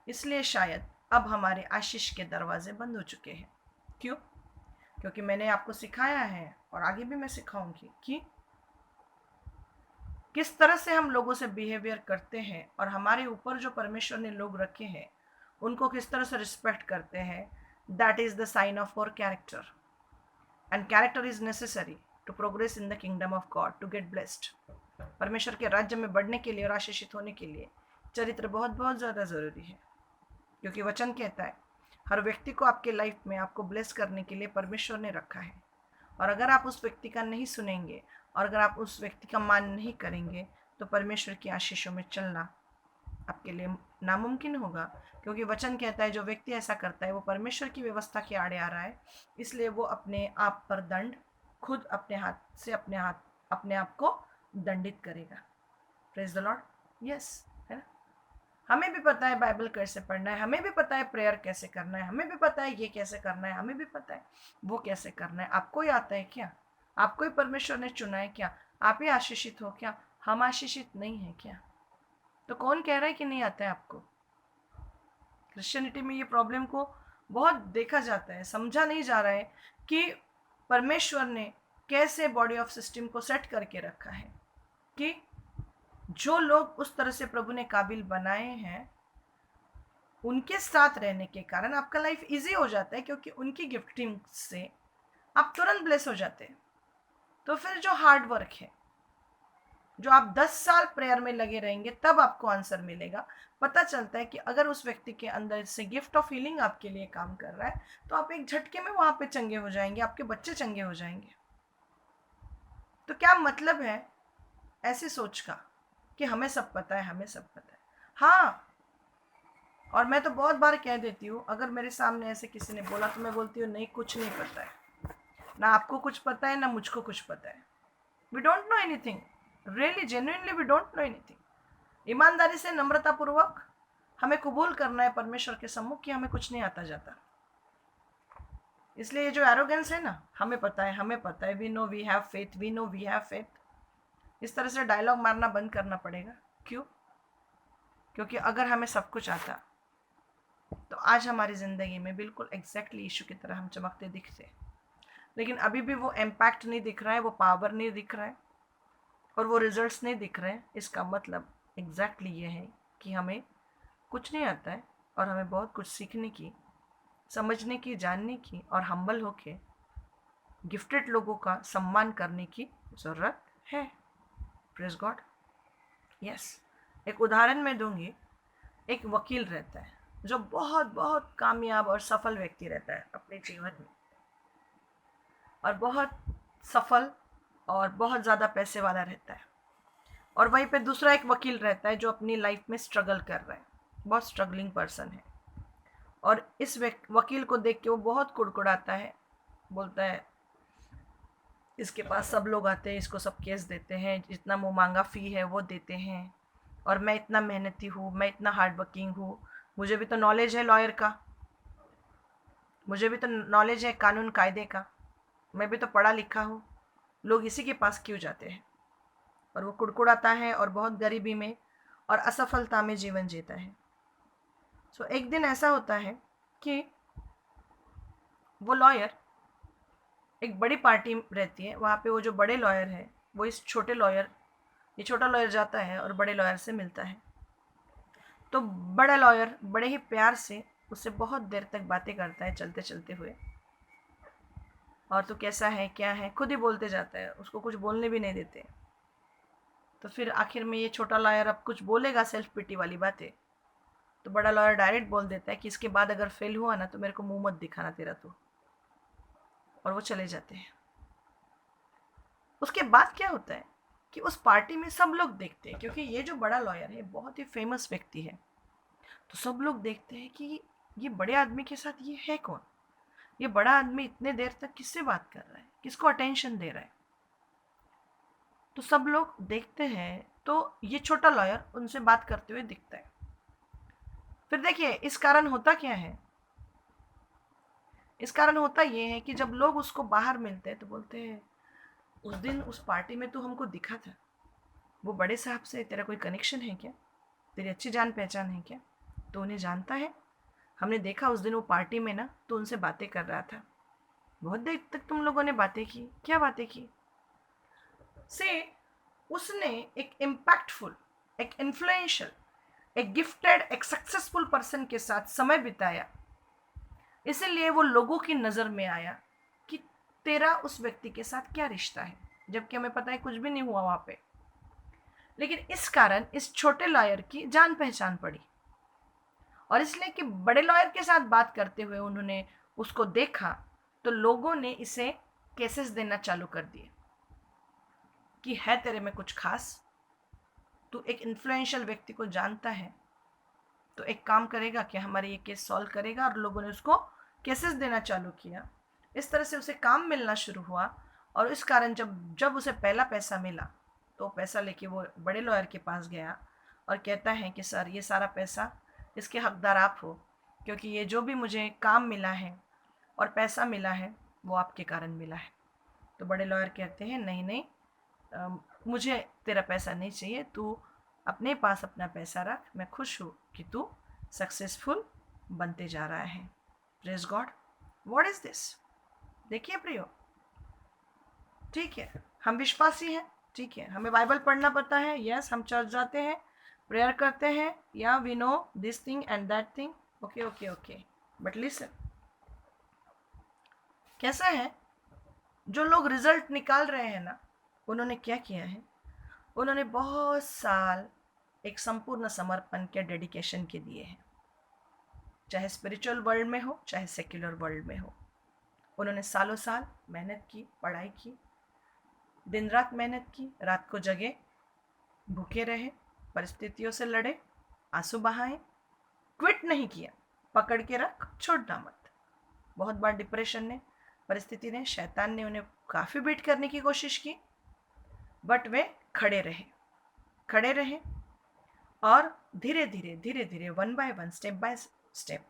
इसलिए शायद अब हमारे आशीष के दरवाजे बंद हो चुके हैं। क्यों? क्योंकि मैंने आपको सिखाया है और आगे भी मैं सिखाऊंगी कि किस तरह से हम लोगों से बिहेवियर करते हैं और हमारे ऊपर जो परमेश्वर ने लोग रखे हैं उनको किस तरह से रिस्पेक्ट करते हैं। That is the sign of our character, and character is necessary to progress in the kingdom of God, to get blessed. परमेश्वर के राज्य में बढ़ने के लिए और आशीषित होने के लिए चरित्र बहुत बहुत ज़्यादा ज़रूरी है। क्योंकि वचन कहता है हर व्यक्ति को आपके लाइफ में आपको ब्लेस करने के लिए परमेश्वर ने रखा है, और अगर आप उस व्यक्ति का नहीं सुनेंगे और अगर आप उस व्यक्ति का मान नहीं करेंगे तो परमेश्वर की आशीषों में चलना आपके लिए नामुमकिन होगा। क्योंकि वचन कहता है जो व्यक्ति ऐसा करता है वो परमेश्वर की व्यवस्था के आड़े आ रहा है, इसलिए वो अपने आप पर दंड खुद अपने हाथ से अपने आप को दंडित करेगा। Praise the Lord. यस, है ना? हमें भी पता है बाइबल कैसे पढ़ना है, हमें भी पता है प्रेयर कैसे करना है, हमें भी पता है ये कैसे करना है, हमें भी पता है वो कैसे करना है। आपको ही आता है क्या? आपको ही परमेश्वर ने चुना है क्या? आप ही आशीषित हो क्या? हम आशीषित नहीं है क्या? तो कौन कह रहा है कि नहीं आता है आपको? क्रिश्चियनिटी में ये प्रॉब्लम को बहुत देखा जाता है, समझा नहीं जा रहा है कि परमेश्वर ने कैसे बॉडी ऑफ सिस्टम को सेट करके रखा है कि जो लोग उस तरह से प्रभु ने काबिल बनाए हैं उनके साथ रहने के कारण आपका लाइफ इजी हो जाता है, क्योंकि उनकी गिफ्टिंग से आप तुरंत ब्लेस हो जाते हैं। तो फिर जो हार्ड वर्क है, जो आप 10 साल प्रेयर में लगे रहेंगे तब आपको आंसर मिलेगा। पता चलता है कि अगर उस व्यक्ति के अंदर से गिफ्ट ऑफ हीलिंग आपके लिए काम कर रहा है तो आप एक झटके में वहां पे चंगे हो जाएंगे, आपके बच्चे चंगे हो जाएंगे। तो क्या मतलब है ऐसी सोच का कि हमें सब पता है, हमें सब पता है? हाँ, और मैं तो बहुत बार कह देती हूँ, अगर मेरे सामने ऐसे किसी ने बोला तो मैं बोलती हूँ नहीं, कुछ नहीं पता है, ना आपको कुछ पता है ना मुझको कुछ पता है। We don't know anything, really genuinely we don't know anything. ईमानदारी से नम्रता पूर्वक हमें कबूल करना है परमेश्वर के सम्मुख कि हमें कुछ नहीं आता जाता। इसलिए ये जो एरोगेंस है ना, हमें पता है, हमें पता है, we know we have faith, we know we have faith, इस तरह से डायलॉग मारना बंद करना पड़ेगा। क्यों? क्योंकि अगर हमें सब कुछ आता तो आज हमारी ज़िंदगी में बिल्कुल एग्जैक्टली यीशु की तरह हम चमकते दिखते। लेकिन अभी भी वो इम्पैक्ट नहीं दिख रहा है, वो पावर नहीं दिख रहा है और वो रिजल्ट्स नहीं दिख रहे हैं। इसका मतलब एग्जैक्टली ये है कि हमें कुछ नहीं आता है और हमें बहुत कुछ सीखने की, समझने की, जानने की और हम्बल होके गिफ्टेड लोगों का सम्मान करने की ज़रूरत है। Praise God. यस, एक उदाहरण मैं दूंगी। एक वकील रहता है जो बहुत बहुत कामयाब और सफल व्यक्ति रहता है अपने जीवन में, और बहुत सफल और बहुत ज़्यादा पैसे वाला रहता है। और वहीं पे दूसरा एक वकील रहता है जो अपनी लाइफ में स्ट्रगल कर रहा है, बहुत स्ट्रगलिंग पर्सन है। और इस वकील को देख के वो बहुत कुड़कुड़ाता है, बोलता है इसके पास सब लोग आते हैं, इसको सब केस देते हैं, जितना मुँह मांगा फ़ी है वो देते हैं, और मैं इतना मेहनती हूँ, मैं इतना हार्ड वर्किंग हूँ, मुझे भी तो नॉलेज है लॉयर का, मुझे भी तो नॉलेज है कानून कायदे का, मैं भी तो पढ़ा लिखा हूँ, लोग इसी के पास क्यों जाते हैं? और वो कुड़कुड़ाता है और बहुत गरीबी में और असफलता में जीवन जीता है। सो एक दिन ऐसा होता है कि वो लॉयर, एक बड़ी पार्टी रहती है वहाँ पे, वो जो बड़े लॉयर है वो इस छोटे लॉयर, ये छोटा लॉयर जाता है और बड़े लॉयर से मिलता है। तो बड़ा लॉयर बड़े ही प्यार से उससे बहुत देर तक बातें करता है चलते चलते हुए। और तू कैसा है क्या है खुद ही बोलते जाता है, उसको कुछ बोलने भी नहीं देते। तो फिर आखिर में ये छोटा लॉयर अब कुछ बोलेगा सेल्फ पिटी वाली बातें, तो बड़ा लॉयर डायरेक्ट बोल देता है कि इसके बाद अगर फेल हुआ ना तो मेरे को मुंह मत दिखाना तेरा तो, और वो चले जाते हैं। उसके बाद क्या होता है कि उस पार्टी में सब लोग देखते हैं, क्योंकि ये जो बड़ा लॉयर है बहुत ही फेमस व्यक्ति है, तो सब लोग देखते हैं कि ये बड़े आदमी के साथ ये है कौन, ये बड़ा आदमी इतने देर तक किससे बात कर रहा है, किसको अटेंशन दे रहा है। तो सब लोग देखते हैं, तो ये छोटा लॉयर उनसे बात करते हुए दिखता है। फिर देखिए इस कारण होता क्या है, इस कारण होता ये है कि जब लोग उसको बाहर मिलते हैं तो बोलते हैं उस दिन उस पार्टी में तो हमको दिखा था, वो बड़े साहब से तेरा कोई कनेक्शन है क्या, तेरी अच्छी जान पहचान है क्या, तो उन्हें जानता है, हमने देखा उस दिन वो पार्टी में ना तो उनसे बातें कर रहा था, बहुत देर तक तुम लोगों ने बातें की, क्या बातें की से उसने एक इम्पैक्टफुल, एक इन्फ्लुएंशियल, एक गिफ्टेड, एक सक्सेसफुल पर्सन के साथ समय बिताया, इसीलिए वो लोगों की नज़र में आया कि तेरा उस व्यक्ति के साथ क्या रिश्ता है, जबकि हमें पता है कुछ भी नहीं हुआ वहाँ पे। लेकिन इस कारण इस छोटे लॉयर की जान पहचान पड़ी, और इसलिए कि बड़े लॉयर के साथ बात करते हुए उन्होंने उसको देखा, तो लोगों ने इसे केसेस देना चालू कर दिए कि है तेरे में कुछ खास, तू एक इन्फ्लुएंशियल व्यक्ति को जानता है, तो एक काम करेगा कि हमारे ये केस सॉल्व करेगा, और लोगों ने उसको केसेस देना चालू किया। इस तरह से उसे काम मिलना शुरू हुआ, और इस कारण जब जब उसे पहला पैसा मिला तो पैसा लेके वो बड़े लॉयर के पास गया और कहता है कि सर ये सारा पैसा इसके हकदार आप हो, क्योंकि ये जो भी मुझे काम मिला है और पैसा मिला है वो आपके कारण मिला है। तो बड़े लॉयर कहते हैं नहीं नहीं, मुझे तेरा पैसा नहीं चाहिए, तू अपने पास अपना पैसा रख, मैं खुश हूँ कि तू सक्सेसफुल बनते जा रहा है। Praise God. What is this. देखिए प्रियो, ठीक है हम विश्वासी हैं, ठीक है हमें बाइबल पढ़ना पड़ता है, यस हम चर्च जाते हैं, प्रेयर करते हैं, या we know this thing and that thing, okay okay okay, but listen, कैसा है जो लोग रिजल्ट निकाल रहे हैं ना, उन्होंने क्या किया है, उन्होंने बहुत साल एक संपूर्ण समर्पण के डेडिकेशन के दिए हैं, चाहे स्पिरिचुअल वर्ल्ड में हो चाहे सेक्युलर वर्ल्ड में हो। उन्होंने सालों साल मेहनत की, पढ़ाई की, दिन रात मेहनत की, रात को जगे, भूखे रहे, परिस्थितियों से लड़े, आंसू बहाए, क्विट नहीं किया, पकड़ के रख, छोड़ना मत। बहुत बार डिप्रेशन ने, परिस्थिति ने, शैतान ने उन्हें काफ़ी बीट करने की कोशिश की, बट वे खड़े रहे, खड़े रहे, और धीरे धीरे धीरे धीरे one by one, step by step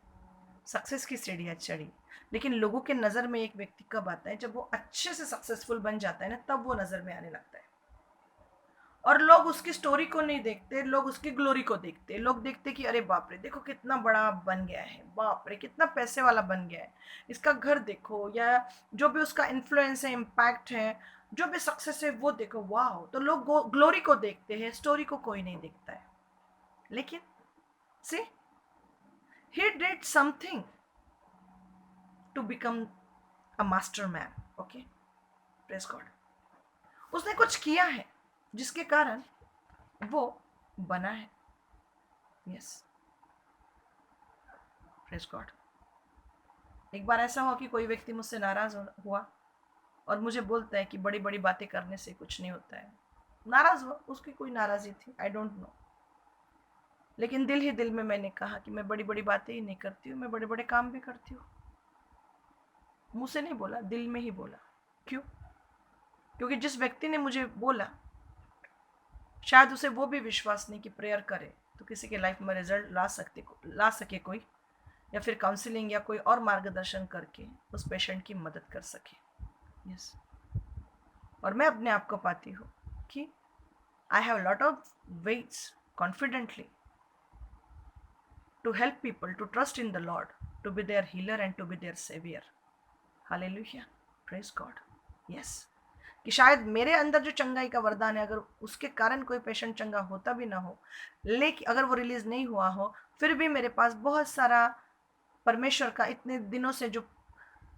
success की सीढ़ियाँ चढ़ी। लेकिन लोगों के नज़र में एक व्यक्ति कब आता है, जब वो अच्छे से सक्सेसफुल बन जाता है ना, तब वो नज़र में आने लगता है। और लोग उसकी स्टोरी को नहीं देखते, लोग उसकी ग्लोरी को देखते, लोग देखते कि अरे बाप रे देखो कितना बड़ा बन गया है, बाप रे कितना पैसे वाला बन गया है, इसका घर देखो, या जो भी उसका इन्फ्लुएंस है, इम्पैक्ट है, जो भी सक्सेस है वो देखो, वाह। तो लोग ग्लोरी को देखते हैं, स्टोरी को कोई नहीं देखता है। लेकिन सी he did something to become a master man, okay, praise god। उसने कुछ किया है जिसके कारण वो बना है, यस, प्रेज गॉड। एक बार ऐसा हुआ कि कोई व्यक्ति मुझसे नाराज हुआ और मुझे बोलता है कि बड़ी बड़ी बातें करने से कुछ नहीं होता है। नाराज हुआ, उसकी कोई नाराजी थी, आई डोंट नो, लेकिन दिल ही दिल में मैंने कहा कि मैं बड़ी बड़ी बातें ही नहीं करती हूँ, मैं बड़े बड़े काम भी करती हूँ। मुंह से नहीं बोला, दिल में ही बोला। क्यों? क्योंकि जिस व्यक्ति ने मुझे बोला, शायद उसे वो भी विश्वास नहीं कि प्रेयर करे तो किसी के लाइफ में रिजल्ट ला सके कोई, या फिर काउंसलिंग या कोई और मार्गदर्शन करके उस पेशेंट की मदद कर सके। यस, और मैं अपने आप को पाती हूँ कि I have lot of weights confidently to help people to trust in the Lord, to be their healer and to be their saviour. Hallelujah, praise God. Yes, कि शायद मेरे अंदर जो चंगाई का वरदान है, अगर उसके कारण कोई पेशेंट चंगा होता भी ना हो, लेकिन अगर वो रिलीज नहीं हुआ हो, फिर भी मेरे पास बहुत सारा परमेश्वर का इतने दिनों से जो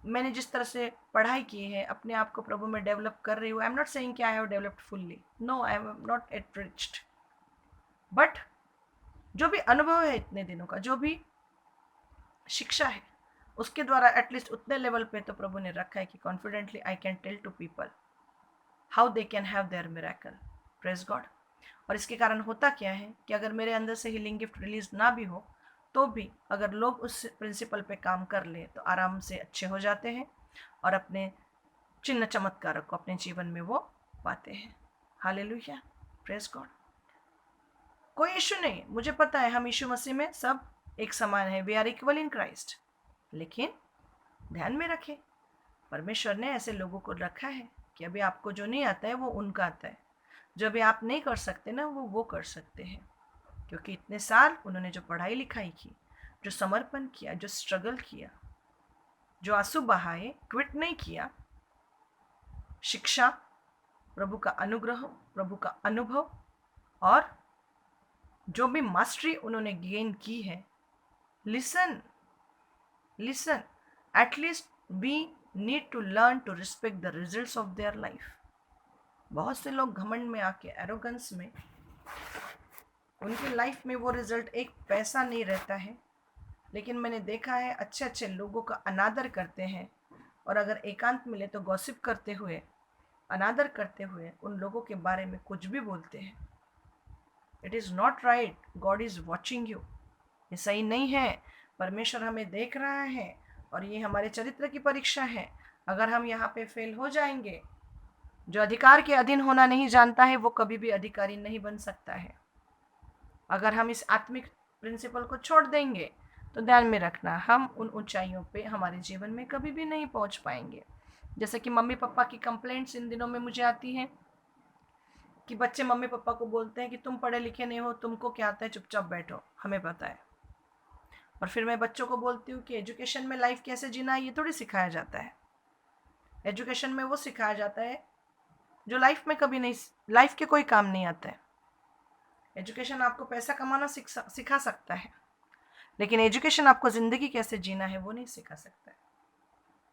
मैंने जिस तरह से पढ़ाई की है, अपने आप को प्रभु में डेवलप कर रही हूँ, आई एम नॉट सेइंग कि I have developed fully, no, I am not at reached, but जो भी अनुभव है इतने दिनों का, जो भी शिक्षा है, उसके द्वारा एटलीस्ट उतने लेवल पे तो प्रभु ने रखा है कि confidently I can tell to people how they can have their miracle. Praise God. और इसके कारण होता क्या है कि अगर मेरे अंदर से हीलिंग गिफ्ट रिलीज ना भी हो, तो भी अगर लोग उस प्रिंसिपल पे काम कर ले तो आराम से अच्छे हो जाते हैं और अपने चिन्ह चमत्कारक को अपने जीवन में वो पाते हैं। Hallelujah, praise God. कोई इश्यू नहीं, मुझे पता है हम यीशु मसीह में सब एक समान है, we are equal in Christ. लेकिन ध्यान में रखें, परमेश्वर ने ऐसे लोगों को रखा है कि अभी आपको जो नहीं आता है वो उनका आता है, जो अभी आप नहीं कर सकते ना वो कर सकते हैं, क्योंकि इतने साल उन्होंने जो पढ़ाई लिखाई की, जो समर्पण किया, जो स्ट्रगल किया, जो आंसू बहाए, क्विट नहीं किया, शिक्षा, प्रभु का अनुग्रह, प्रभु का अनुभव और जो भी मास्टरी उन्होंने गेन की है, listen listen, at least we need to learn to respect the results of their life. बहुत से लोग घमंड में आके, एरोगेंस में, उनकी लाइफ में वो रिजल्ट एक पैसा नहीं रहता है, लेकिन मैंने देखा है अच्छे अच्छे लोगों का अनादर करते हैं, और अगर एकांत मिले तो गॉसिप करते हुए, अनादर करते हुए उन लोगों के बारे में कुछ भी बोलते हैं। It is not right, God is watching you, ये सही नहीं है। परमेश्वर हमें देख रहा है और ये हमारे चरित्र की परीक्षा है। अगर हम यहाँ पे फेल हो जाएंगे, जो अधिकार के अधीन होना नहीं जानता है वो कभी भी अधिकारी नहीं बन सकता है। अगर हम इस आत्मिक प्रिंसिपल को छोड़ देंगे तो ध्यान में रखना, हम उन ऊंचाइयों पे हमारे जीवन में कभी भी नहीं पहुंच पाएंगे। जैसे कि मम्मी पापा की कंप्लेंट्स इन दिनों में मुझे आती हैं कि बच्चे मम्मी पापा को बोलते हैं कि तुम पढ़े लिखे नहीं हो, तुमको क्या आता है, चुपचाप बैठो, हमें पता है। और फिर मैं बच्चों को बोलती हूँ कि एजुकेशन में लाइफ कैसे जीना है ये थोड़ी सिखाया जाता है। एजुकेशन में वो सिखाया जाता है जो लाइफ में कभी नहीं, लाइफ के कोई काम नहीं आता है। एजुकेशन आपको पैसा कमाना सिखा सकता है, लेकिन एजुकेशन आपको ज़िंदगी कैसे जीना है वो नहीं सिखा सकता है।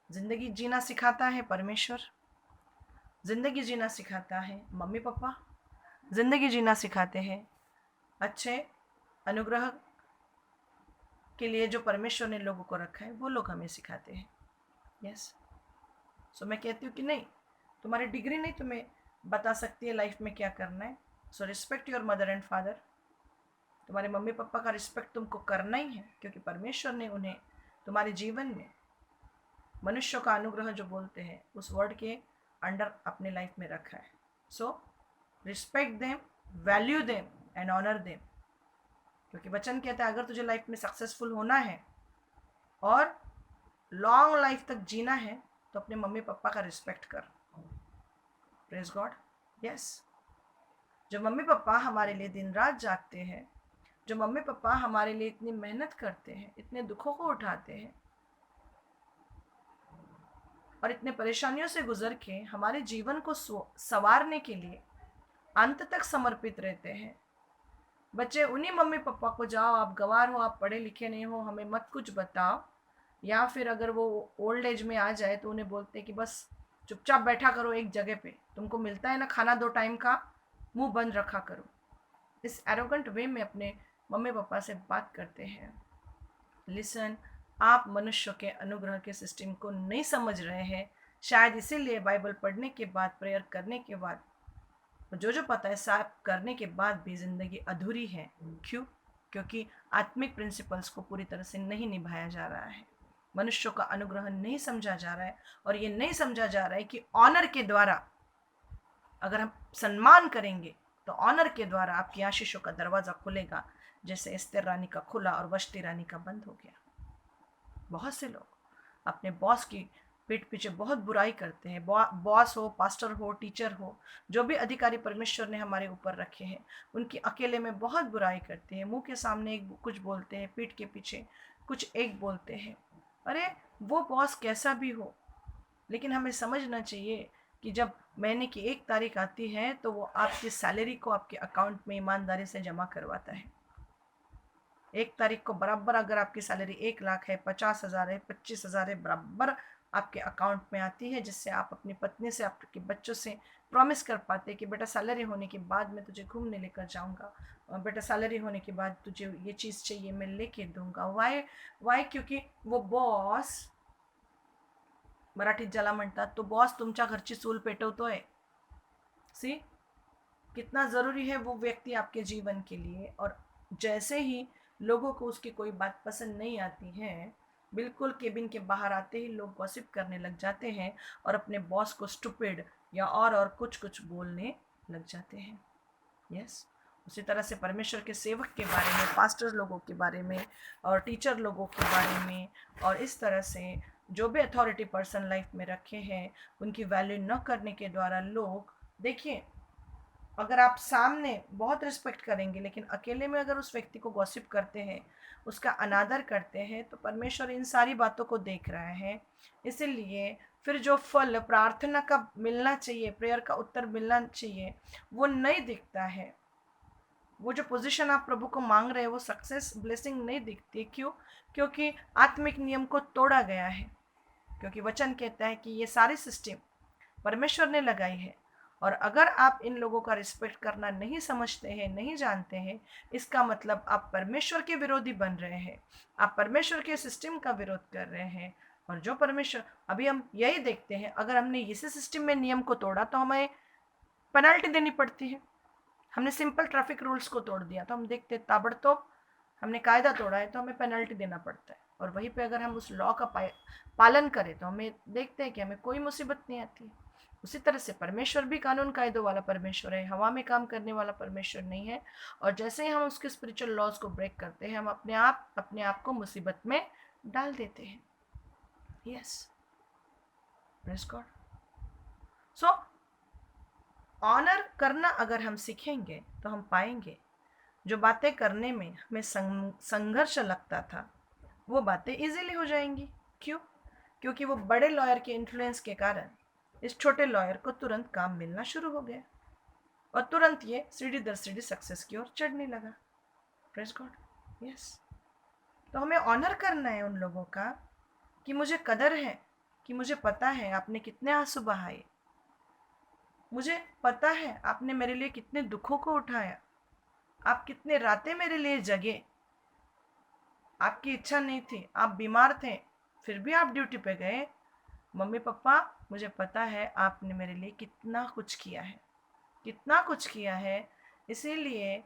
ज़िंदगी जीना सिखाता है परमेश्वर, ज़िंदगी जीना सिखाता है मम्मी पापा, ज़िंदगी जीना सिखाते हैं अच्छे अनुग्रह के लिए जो परमेश्वर ने लोगों को रखा है, वो लोग हमें सिखाते हैं। यस, सो मैं कहती हूँ कि नहीं, तुम्हारी डिग्री नहीं तुम्हें बता सकती है लाइफ में क्या करना है। So respect your mother and father, तुम्हारे मम्मी पापा का रिस्पेक्ट तुमको करना ही है, क्योंकि परमेश्वर ने उन्हें तुम्हारे जीवन में मनुष्यों का अनुग्रह जो बोलते हैं उस वर्ड के अंडर अपने लाइफ में रखा है। So respect them, value them and honour them, क्योंकि वचन कहता है अगर तुझे लाइफ में सक्सेसफुल होना है और लॉन्ग लाइफ तक जीना है तो अपने मम्मी पापा का रिस्पेक्ट कर। Praise God. यस, जो मम्मी पापा हमारे लिए दिन रात जागते हैं, जो मम्मी पापा हमारे लिए इतनी मेहनत करते हैं, इतने दुखों को उठाते हैं और इतने परेशानियों से गुजर के हमारे जीवन को संवारने के लिए अंत तक समर्पित रहते हैं। बच्चे उन्हीं मम्मी पापा को जाओ, आप गंवार हो, आप पढ़े लिखे नहीं हो, हमें मत कुछ बताओ, या फिर अगर वो ओल्ड एज में आ जाए तो उन्हें बोलते कि बस चुपचाप बैठा करो एक जगह पे, तुमको मिलता है ना खाना 2 टाइम का, मुंह बंद रखा करो। इस एरोगेंट वे में अपने मम्मी पापा से बात करते हैं। लिसन, आप मनुष्य के अनुग्रह के सिस्टम को नहीं समझ रहे हैं, शायद इसीलिए बाइबल पढ़ने के बाद, प्रेयर करने के बाद, जो पता है साफ करने के बाद भी ज़िंदगी अधूरी है। क्यों? क्योंकि आत्मिक प्रिंसिपल्स को पूरी तरह से नहीं निभाया जा रहा है, मनुष्यों का अनुग्रह नहीं समझा जा रहा है, और ये नहीं समझा जा रहा है कि ऑनर के द्वारा अगर हम सम्मान करेंगे तो ऑनर के द्वारा आपकी आशीषों का दरवाज़ा खुलेगा, जैसे एस्तेर रानी का खुला और वष्टी रानी का बंद हो गया। बहुत से लोग अपने बॉस की पीठ पीछे बहुत बुराई करते हैं। बॉस हो, पास्टर हो, टीचर हो, जो भी अधिकारी परमेश्वर ने हमारे ऊपर रखे हैं, उनकी अकेले में बहुत बुराई करते हैं। मुंह के सामने एक कुछ बोलते हैं, पीठ के पीछे कुछ एक बोलते हैं। अरे वो बॉस कैसा भी हो, लेकिन हमें समझना चाहिए कि जब महीने की 1 तारीख आती है तो वो आपकी सैलरी को आपके अकाउंट में ईमानदारी से जमा करवाता है। 1 तारीख को बराबर अगर आपकी सैलरी 1 लाख है, 50,000 है, 25,000 है, बराबर आपके अकाउंट में आती है, जिससे आप अपनी पत्नी से, आपके बच्चों से प्रॉमिस कर पाते हैं कि बेटा सैलरी होने के बाद मैं तुझे घूमने लेकर जाऊंगा, और बेटा सैलरी होने के बाद तुझे ये चीज़ चाहिए मैं लेके दूंगा। वाय क्योंकि वो बॉस, मराठीत ज्याला म्हणतात तो बॉस तुमच्या घरची चूल पेटवतोय। सी कितना ज़रूरी है वो व्यक्ति आपके जीवन के लिए। और जैसे ही लोगों को उसकी कोई बात पसंद नहीं आती है, बिल्कुल केबिन के बाहर आते ही लोग गॉसिप करने लग जाते हैं और अपने बॉस को स्टूपिड या और कुछ कुछ बोलने लग जाते हैं। यस, उसी तरह से परमेश्वर के सेवक के बारे में, पास्टर लोगों के बारे में और टीचर लोगों के बारे में, और इस तरह से जो भी अथॉरिटी पर्सन लाइफ में रखे हैं, उनकी वैल्यू न करने के द्वारा लोग, देखिए, अगर आप सामने बहुत रिस्पेक्ट करेंगे लेकिन अकेले में अगर उस व्यक्ति को गॉसिप करते हैं, उसका अनादर करते हैं, तो परमेश्वर इन सारी बातों को देख रहा है। इसीलिए फिर जो फल प्रार्थना का मिलना चाहिए, प्रेयर का उत्तर मिलना चाहिए, वो नहीं दिखता है। वो जो पोजीशन आप प्रभु को मांग रहे हैं, वो सक्सेस ब्लेसिंग नहीं दिखती। क्यों? क्योंकि आत्मिक नियम को तोड़ा गया है। क्योंकि वचन कहता है कि ये सारी सिस्टम परमेश्वर ने लगाई है, और अगर आप इन लोगों का रिस्पेक्ट करना नहीं समझते हैं, नहीं जानते हैं, इसका मतलब आप परमेश्वर के विरोधी बन रहे हैं, आप परमेश्वर के सिस्टम का विरोध कर रहे हैं। और जो परमेश्वर, अभी हम यही देखते हैं, अगर हमने इसी सिस्टम में नियम को तोड़ा तो हमें पेनल्टी देनी पड़ती है। हमने सिंपल ट्रैफिक रूल्स को तोड़ दिया तो हम देखते हैं ताबड़तोड़ हमने कायदा तोड़ा है तो हमें पेनल्टी देना पड़ता है। और वहीं पे अगर हम उस लॉ का पालन करें तो हमें देखते हैं कि हमें कोई मुसीबत नहीं आती है। उसी तरह से परमेश्वर भी कानून कायदों वाला परमेश्वर है, हवा में काम करने वाला परमेश्वर नहीं है। और जैसे ही हम उसके स्पिरिचुअल लॉज को ब्रेक करते हैं, हम अपने आप को मुसीबत में डाल देते हैं। Yes, praise God. So honour करना अगर हम सीखेंगे तो हम पाएंगे जो बातें करने में हमें संघर्ष लगता था, वो बातें इजीली हो जाएंगी। क्यों? क्योंकि वो बड़े लॉयर के इन्फ्लुएंस के कारण इस छोटे लॉयर को तुरंत काम मिलना शुरू हो गया, और तुरंत ये सीढ़ी दर सीढ़ी सक्सेस की ओर चढ़ने लगा। Praise God. यस, तो हमें ऑनर करना है उन लोगों का कि मुझे कदर है, कि मुझे पता है आपने कितने आंसू बहाए, मुझे पता है आपने मेरे लिए कितने दुखों को उठाया, आप कितने रातें मेरे लिए जगे, आपकी इच्छा नहीं थी, आप बीमार थे, फिर भी आप ड्यूटी पे गए। मम्मी पापा, मुझे पता है आपने मेरे लिए कितना कुछ किया है, कितना कुछ किया है। इसीलिए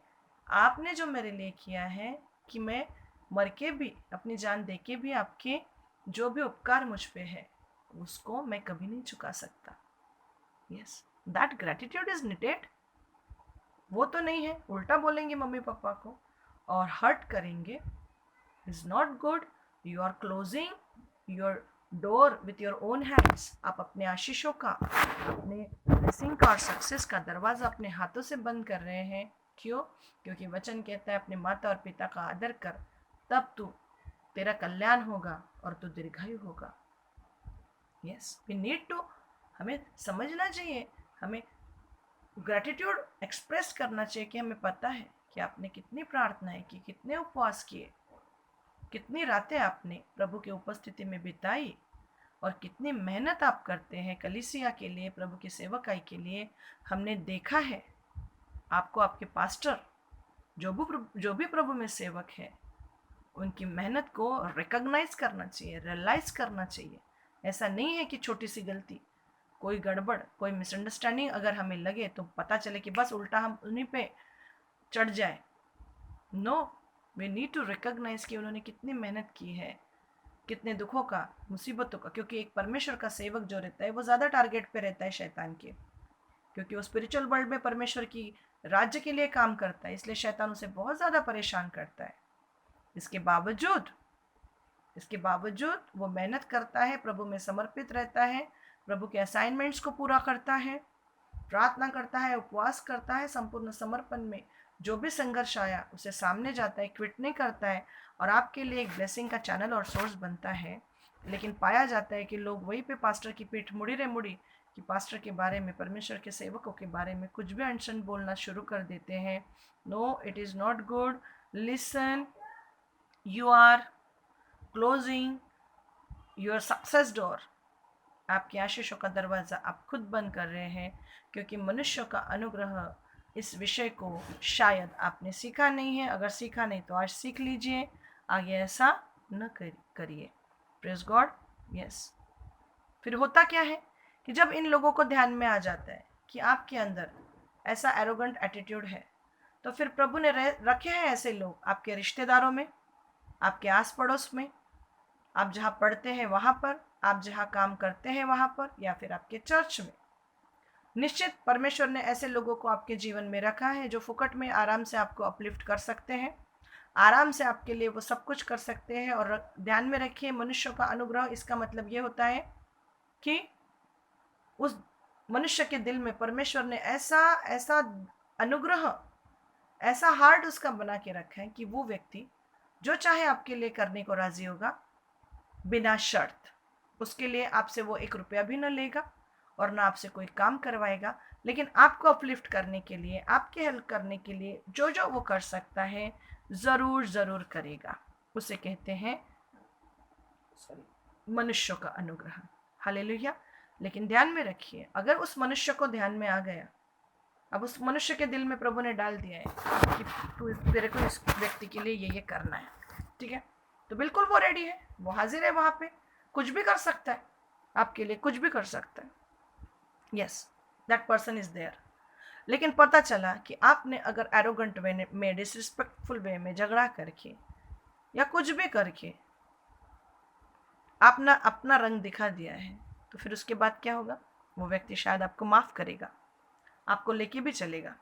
आपने जो मेरे लिए किया है कि मैं मर के भी, अपनी जान दे के भी आपके जो भी उपकार मुझ पे है उसको मैं कभी नहीं चुका सकता। Yes, that gratitude is needed. वो तो नहीं है, उल्टा बोलेंगे मम्मी पापा को और हर्ट करेंगे, is not good. You are closing your door with your own hands. आप अपने आशीषों का, अपने ब्लेसिंग का और सक्सेस का दरवाज़ा अपने हाथों से बंद कर रहे हैं। क्यों? क्योंकि वचन कहता है अपने माता और पिता का आदर कर, तब तू, तेरा कल्याण होगा और तू दीर्घायु होगा। यस, वी नीड टू, हमें समझना चाहिए, हमें ग्रेटिट्यूड एक्सप्रेस करना चाहिए कि हमें पता है कि आपने कितनी प्रार्थनाएं की, कितने उपवास किए, कितनी रातें आपने प्रभु की उपस्थिति में बिताई, और कितनी मेहनत आप करते हैं कलीसिया के लिए, प्रभु की सेवकाई के लिए। हमने देखा है आपको, आपके पास्टर जो भी प्रभु में सेवक है, उनकी मेहनत को रिकॉग्नाइज करना चाहिए, रियलाइज करना चाहिए। ऐसा नहीं है कि छोटी सी गलती, कोई गड़बड़, कोई मिसअंडरस्टैंडिंग अगर हमें लगे तो पता चले कि बस उल्टा हम उन्हीं पे चढ़ जाए। No, we need to recognise कि उन्होंने कितनी मेहनत की है, कितने दुखों का, मुसीबतों का। क्योंकि एक परमेश्वर का सेवक जो रहता है वो ज़्यादा टारगेट पे रहता है शैतान के, क्योंकि वो स्पिरिचुअल वर्ल्ड में परमेश्वर की राज्य के लिए काम करता है, इसलिए शैतान उसे बहुत ज़्यादा परेशान करता है। इसके बावजूद वो मेहनत करता है, प्रभु में समर्पित रहता है, प्रभु के असाइनमेंट्स को पूरा करता है, प्रार्थना करता है, उपवास करता है, संपूर्ण समर्पण में जो भी संघर्ष आया उसे सामने जाता है, क्विट नहीं करता है, और आपके लिए एक ब्लेसिंग का चैनल और सोर्स बनता है। लेकिन पाया जाता है कि लोग वहीं पे पास्टर की पीठ मुड़ी रे मुड़ी, कि पास्टर के बारे में, परमेश्वर के सेवकों के बारे में कुछ भी अनशन बोलना शुरू कर देते हैं। No, it is not good. Listen, you are closing your success door आपके आशीषों का दरवाज़ा आप खुद बंद कर रहे हैं, क्योंकि मनुष्यों का अनुग्रह इस विषय को शायद आपने सीखा नहीं है। अगर सीखा नहीं तो आज सीख लीजिए, आगे ऐसा न करिए। Praise God. यस। फिर होता क्या है कि जब इन लोगों को ध्यान में आ जाता है कि आपके अंदर ऐसा एरोगेंट एटीट्यूड है, तो फिर प्रभु ने रखे हैं ऐसे लोग आपके रिश्तेदारों में, आपके आस पड़ोस में, आप जहाँ पढ़ते हैं वहाँ पर, आप जहाँ काम करते हैं वहाँ पर, या फिर आपके चर्च में। निश्चित परमेश्वर ने ऐसे लोगों को आपके जीवन में रखा है जो फुकट में आराम से आपको अपलिफ्ट कर सकते हैं, आराम से आपके लिए वो सब कुछ कर सकते हैं। और ध्यान में रखिए, मनुष्यों का अनुग्रह, इसका मतलब ये होता है कि उस मनुष्य के दिल में परमेश्वर ने ऐसा ऐसा अनुग्रह, ऐसा हार्ट उसका बना के रखा है कि वो व्यक्ति जो चाहे आपके लिए करने को राजी होगा, बिना शर्त। उसके लिए आपसे वो 1 रुपया भी न लेगा और ना आपसे कोई काम करवाएगा, लेकिन आपको अपलिफ्ट करने के लिए, आपकी हेल्प करने के लिए जो जो वो कर सकता है, जरूर जरूर करेगा। उसे कहते हैं मनुष्यों का अनुग्रह। हालेलुया। लेकिन ध्यान में रखिए, अगर उस मनुष्य को ध्यान में आ गया, अब उस मनुष्य के दिल में प्रभु ने डाल दिया है कि तेरे को इस व्यक्ति के लिए ये करना है, ठीक है, तो बिल्कुल वो रेडी है, वो हाजिर है वहां पे, कुछ भी कर सकता है, आपके लिए कुछ भी कर सकता है। Yes, that person is there. लेकिन पता चला कि आपने अगर एरोगेंट वे में, डिसरिस्पेक्टफुल वे में झगड़ा करके या कुछ भी करके आपने अपना रंग दिखा दिया है, तो फिर उसके बाद क्या होगा? वो व्यक्ति शायद आपको माफ करेगा, आपको लेके भी चलेगा,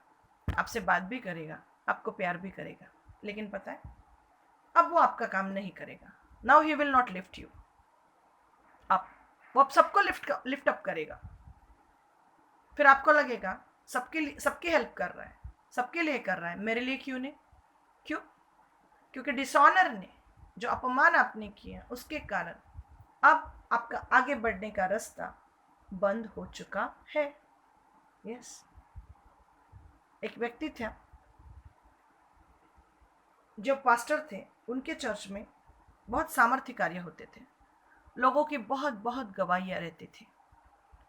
आपसे बात भी करेगा, आपको प्यार भी करेगा, लेकिन पता है अब वो आपका काम नहीं करेगा। Now he will not lift you up. वो अब सबको लिफ्ट अप करेगा। फिर आपको लगेगा सबकी हेल्प कर रहा है, सबके लिए कर रहा है, मेरे लिए क्यों नहीं? क्यों? क्योंकि डिसऑनर ने, जो अपमान आपने किया, उसके कारण अब आपका आगे बढ़ने का रास्ता बंद हो चुका है। यस। एक व्यक्ति था जो पास्टर थे, उनके चर्च में बहुत सामर्थ्य कार्य होते थे, लोगों की बहुत बहुत गवाहियाँ रहती थी।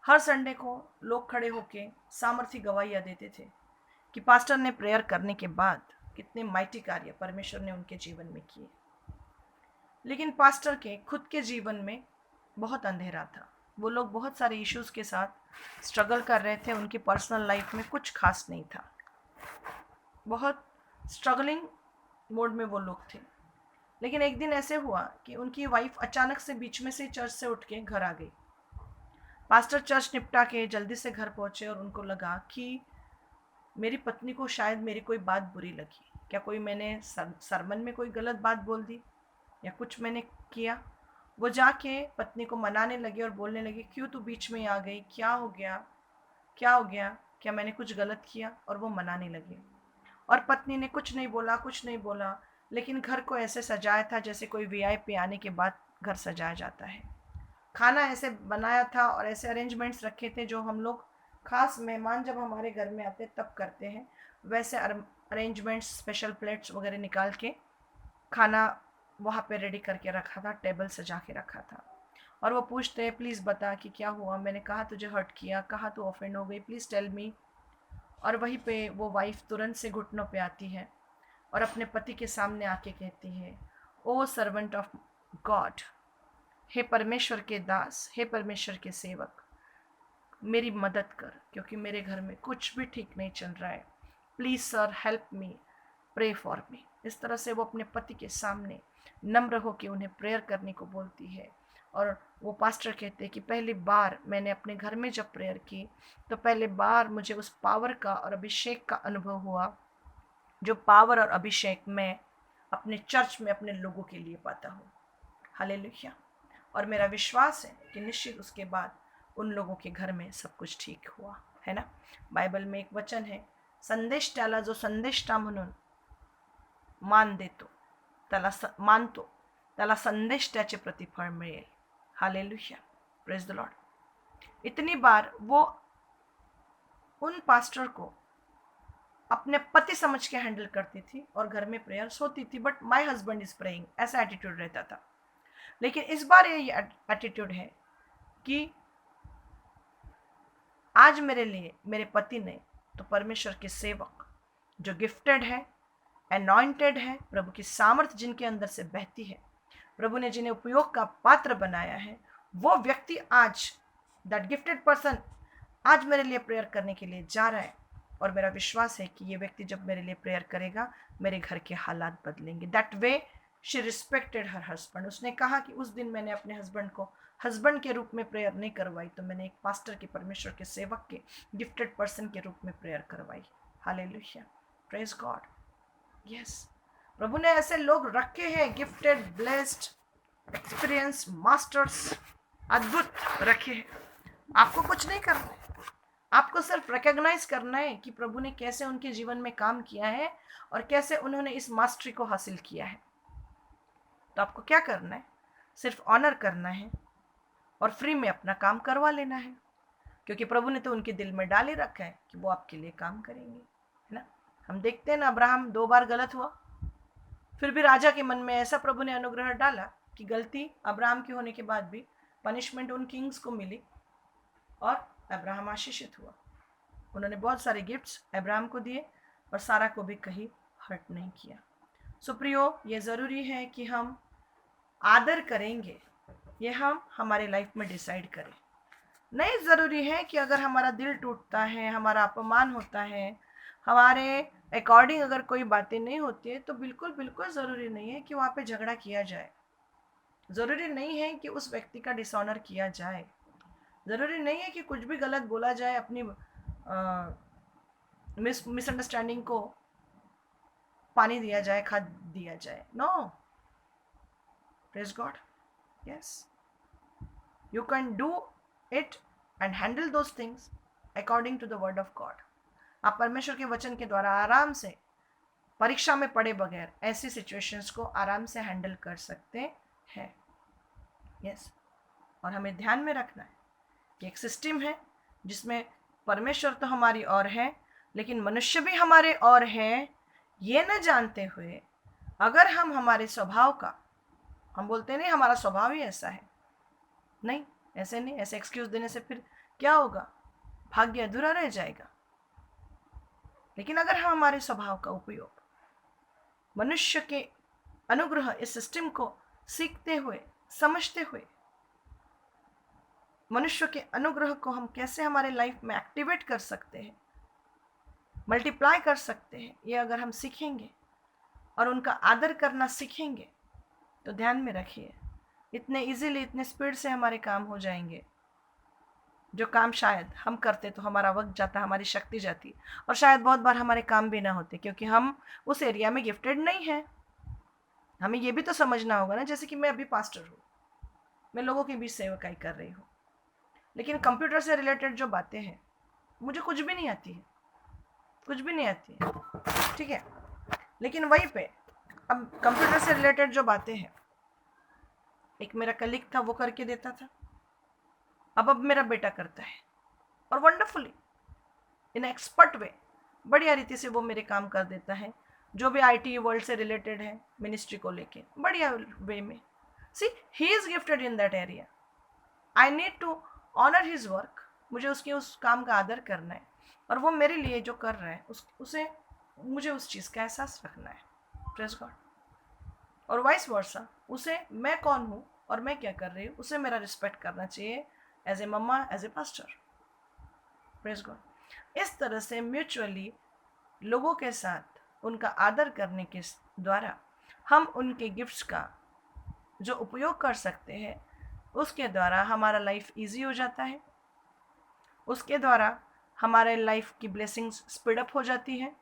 हर संडे को लोग खड़े होके सामर्थ्य गवाहियाँ देते थे कि पास्टर ने प्रेयर करने के बाद कितने माइटी कार्य परमेश्वर ने उनके जीवन में किए। लेकिन पास्टर के खुद के जीवन में बहुत अंधेरा था। वो लोग बहुत सारे इश्यूज के साथ स्ट्रगल कर रहे थे, उनकी पर्सनल लाइफ में कुछ खास नहीं था, बहुत स्ट्रगलिंग मोड में वो लोग थे। लेकिन एक दिन ऐसे हुआ कि उनकी वाइफ अचानक से बीच में से चर्च से उठ के घर आ गई। पास्टर चर्च निपटा के जल्दी से घर पहुंचे और उनको लगा कि मेरी पत्नी को शायद मेरी कोई बात बुरी लगी, क्या कोई मैंने सरमन में कोई गलत बात बोल दी या कुछ मैंने किया। वो जाके पत्नी को मनाने लगे और बोलने लगे, क्यों तू बीच में आ गई, क्या हो गया, क्या हो गया, क्या मैंने कुछ गलत किया? और वो मनाने लगे। और पत्नी ने कुछ नहीं बोला, कुछ नहीं बोला, लेकिन घर को ऐसे सजाया था जैसे कोई वीआईपी आने के बाद घर सजाया जाता है। खाना ऐसे बनाया था और ऐसे अरेंजमेंट्स रखे थे जो हम लोग खास मेहमान जब हमारे घर में आते तब करते हैं, वैसे अरेंजमेंट्स, स्पेशल प्लेट्स वगैरह निकाल के खाना वहाँ पे रेडी करके रखा था, टेबल सजा के रखा था। और वो पूछते हैं, प्लीज़ बता कि क्या हुआ, मैंने कहा तुझे हर्ट किया, कहा तू ऑफेंड हो गई, प्लीज़ टेल मी। और वहीं पे वो वाइफ तुरंत से घुटनों पे आती है और अपने पति के सामने आके कहती है, ओ सर्वेंट ऑफ गॉड, हे परमेश्वर के दास, हे परमेश्वर के सेवक, मेरी मदद कर, क्योंकि मेरे घर में कुछ भी ठीक नहीं चल रहा है, please sir help me, pray for me. इस तरह से वो अपने पति के सामने नम्र होकर उन्हें प्रेयर करने को बोलती है। और वो पास्टर कहते हैं कि पहली बार मैंने अपने घर में जब प्रेयर की, तो पहले बार मुझे उस पावर का और अभिषेक का अनुभव हुआ, जो पावर और अभिषेक मैं अपने चर्च में अपने लोगों के लिए पाता हूँ। हालेलुया। और मेरा विश्वास है कि निश्चित उसके बाद उन लोगों के घर में सब कुछ ठीक हुआ, है ना। बाइबल में एक वचन है, संदेश त्याला जो संदेष्टा म्हणून मान देतो त्याला मानतो त्याला संदेश त्याचे प्रतिफळ मिळेल। हालेलुया। Praise the Lord. इतनी बार वो उन पास्टर को अपने पति समझ के हैंडल करती थी और घर में प्रेयर्स होती थी, but my husband is praying, ऐसा एटीट्यूड रहता था। लेकिन इस बार ये एटीट्यूड है कि आज मेरे लिए मेरे पति ने तो परमेश्वर के सेवक जो गिफ्टेड है, अनॉइंटेड है, प्रभु की सामर्थ जिनके अंदर से बहती है, प्रभु ने जिन्हें उपयोग का पात्र बनाया है, वो व्यक्ति आज, दैट गिफ्टेड पर्सन आज मेरे लिए प्रेयर करने के लिए जा रहा है। और मेरा विश्वास है कि ये व्यक्ति जब मेरे लिए प्रेयर करेगा, मेरे घर के हालात बदलेंगे। That way she respected her husband. उसने कहा कि उस दिन मैंने अपने हस्बैंड को हस्बैंड के रूप में प्रेयर नहीं करवाई, तो मैंने एक पास्टर के, परमेश्वर के सेवक के, गिफ्टेड पर्सन के रूप में प्रेयर करवाई। Hallelujah, praise God. यस, प्रभु ने ऐसे लोग रखे हैं, गिफ्टेड, ब्लेस्ड, एक्सपीरियंस, मास्टर्स, अद्भुत रखे हैं। आपको कुछ नहीं करना है, आपको सिर्फ रिकॉग्नाइज करना है कि प्रभु ने कैसे उनके जीवन में काम किया है और कैसे उन्होंने इस मास्टरी को हासिल किया है। तो आपको क्या करना है? सिर्फ ऑनर करना है और फ्री में अपना काम करवा लेना है, क्योंकि प्रभु ने तो उनके दिल में डाल ही रखा है कि वो आपके लिए काम करेंगे, है ना। हम देखते हैं ना, अब्राहम 2 बार गलत हुआ, फिर भी राजा के मन में ऐसा प्रभु ने अनुग्रह डाला कि गलती अब्राहम के होने के बाद भी पनिशमेंट उन किंग्स को मिली और अब्राहम आशीषित हुआ। उन्होंने बहुत सारे गिफ्ट्स अब्राहम को दिए और सारा को भी कहीं हर्ट नहीं किया। सो प्रियो, ये ज़रूरी है कि हम आदर करेंगे, ये हम हमारे लाइफ में डिसाइड करें। नहीं ज़रूरी है कि अगर हमारा दिल टूटता है, हमारा अपमान होता है, हमारे अकॉर्डिंग अगर कोई बातें नहीं होती है, तो बिल्कुल बिल्कुल ज़रूरी नहीं है कि वहाँ पे झगड़ा किया जाए। ज़रूरी नहीं है कि उस व्यक्ति का डिसऑनर किया जाए। ज़रूरी नहीं है कि कुछ भी गलत बोला जाए, अपनी मिसअंडरस्टैंडिंग को पानी दिया जाए, खाद दिया जाए। No, praise God. Yes, you can do it and handle those things according to the word of God. आप परमेश्वर के वचन के द्वारा आराम से, परीक्षा में पड़े बगैर, ऐसी सिचुएशंस को आराम से हैंडल कर सकते हैं। यस, और हमें ध्यान में रखना है कि एक सिस्टम है जिसमें परमेश्वर तो हमारी ओर है, लेकिन मनुष्य भी हमारे ओर है। ये न जानते हुए अगर हम हमारे स्वभाव का, हम बोलते नहीं हमारा स्वभाव ही ऐसा है, नहीं, ऐसे नहीं, ऐसे एक्सक्यूज देने से फिर क्या होगा? भाग्य अधूरा रह जाएगा। लेकिन अगर हम हमारे स्वभाव का उपयोग मनुष्य के अनुग्रह, इस सिस्टम को सीखते हुए, समझते हुए, मनुष्य के अनुग्रह को हम कैसे हमारे लाइफ में एक्टिवेट कर सकते हैं, मल्टीप्लाई कर सकते हैं, ये अगर हम सीखेंगे और उनका आदर करना सीखेंगे, तो ध्यान में रखिए, इतने इजीली, इतने स्पीड से हमारे काम हो जाएंगे। जो काम शायद हम करते तो हमारा वक्त जाता, हमारी शक्ति जाती, और शायद बहुत बार हमारे काम भी ना होते, क्योंकि हम उस एरिया में गिफ्टेड नहीं हैं। हमें ये भी तो समझना होगा ना, जैसे कि मैं अभी पास्टर हूँ, मैं लोगों के बीच सेवकाई कर रही हूँ, लेकिन कंप्यूटर से रिलेटेड जो बातें हैं मुझे कुछ भी नहीं आती है, कुछ भी नहीं आती है, ठीक है। लेकिन वहीं पे अब कंप्यूटर से रिलेटेड जो बातें हैं, एक मेरा कलीग था, वो करके देता था, अब मेरा बेटा करता है, और वंडरफुली, इन एक्सपर्ट वे, बढ़िया रीति से वो मेरे काम कर देता है, जो भी आईटी वर्ल्ड से रिलेटेड है, मिनिस्ट्री को लेके बढ़िया वे में। See, he is gifted in that area, I need to honour his work, मुझे उसके उस काम का आदर करना है, और वो मेरे लिए जो कर रहा है उसे मुझे उस चीज़ का एहसास रखना है। Praise God. और वाइस वर्सा, उसे मैं कौन हूँ और मैं क्या कर रही हूँ, उसे मेरा रिस्पेक्ट करना चाहिए, as a mama, as a pastor. Praise God. इस तरह से म्यूचुअली लोगों के साथ उनका आदर करने के द्वारा हम उनके गिफ्ट्स का जो उपयोग कर सकते हैं, उसके द्वारा हमारा लाइफ इजी हो जाता है, उसके द्वारा हमारे लाइफ की ब्लेसिंग्स स्पीड अप हो जाती है।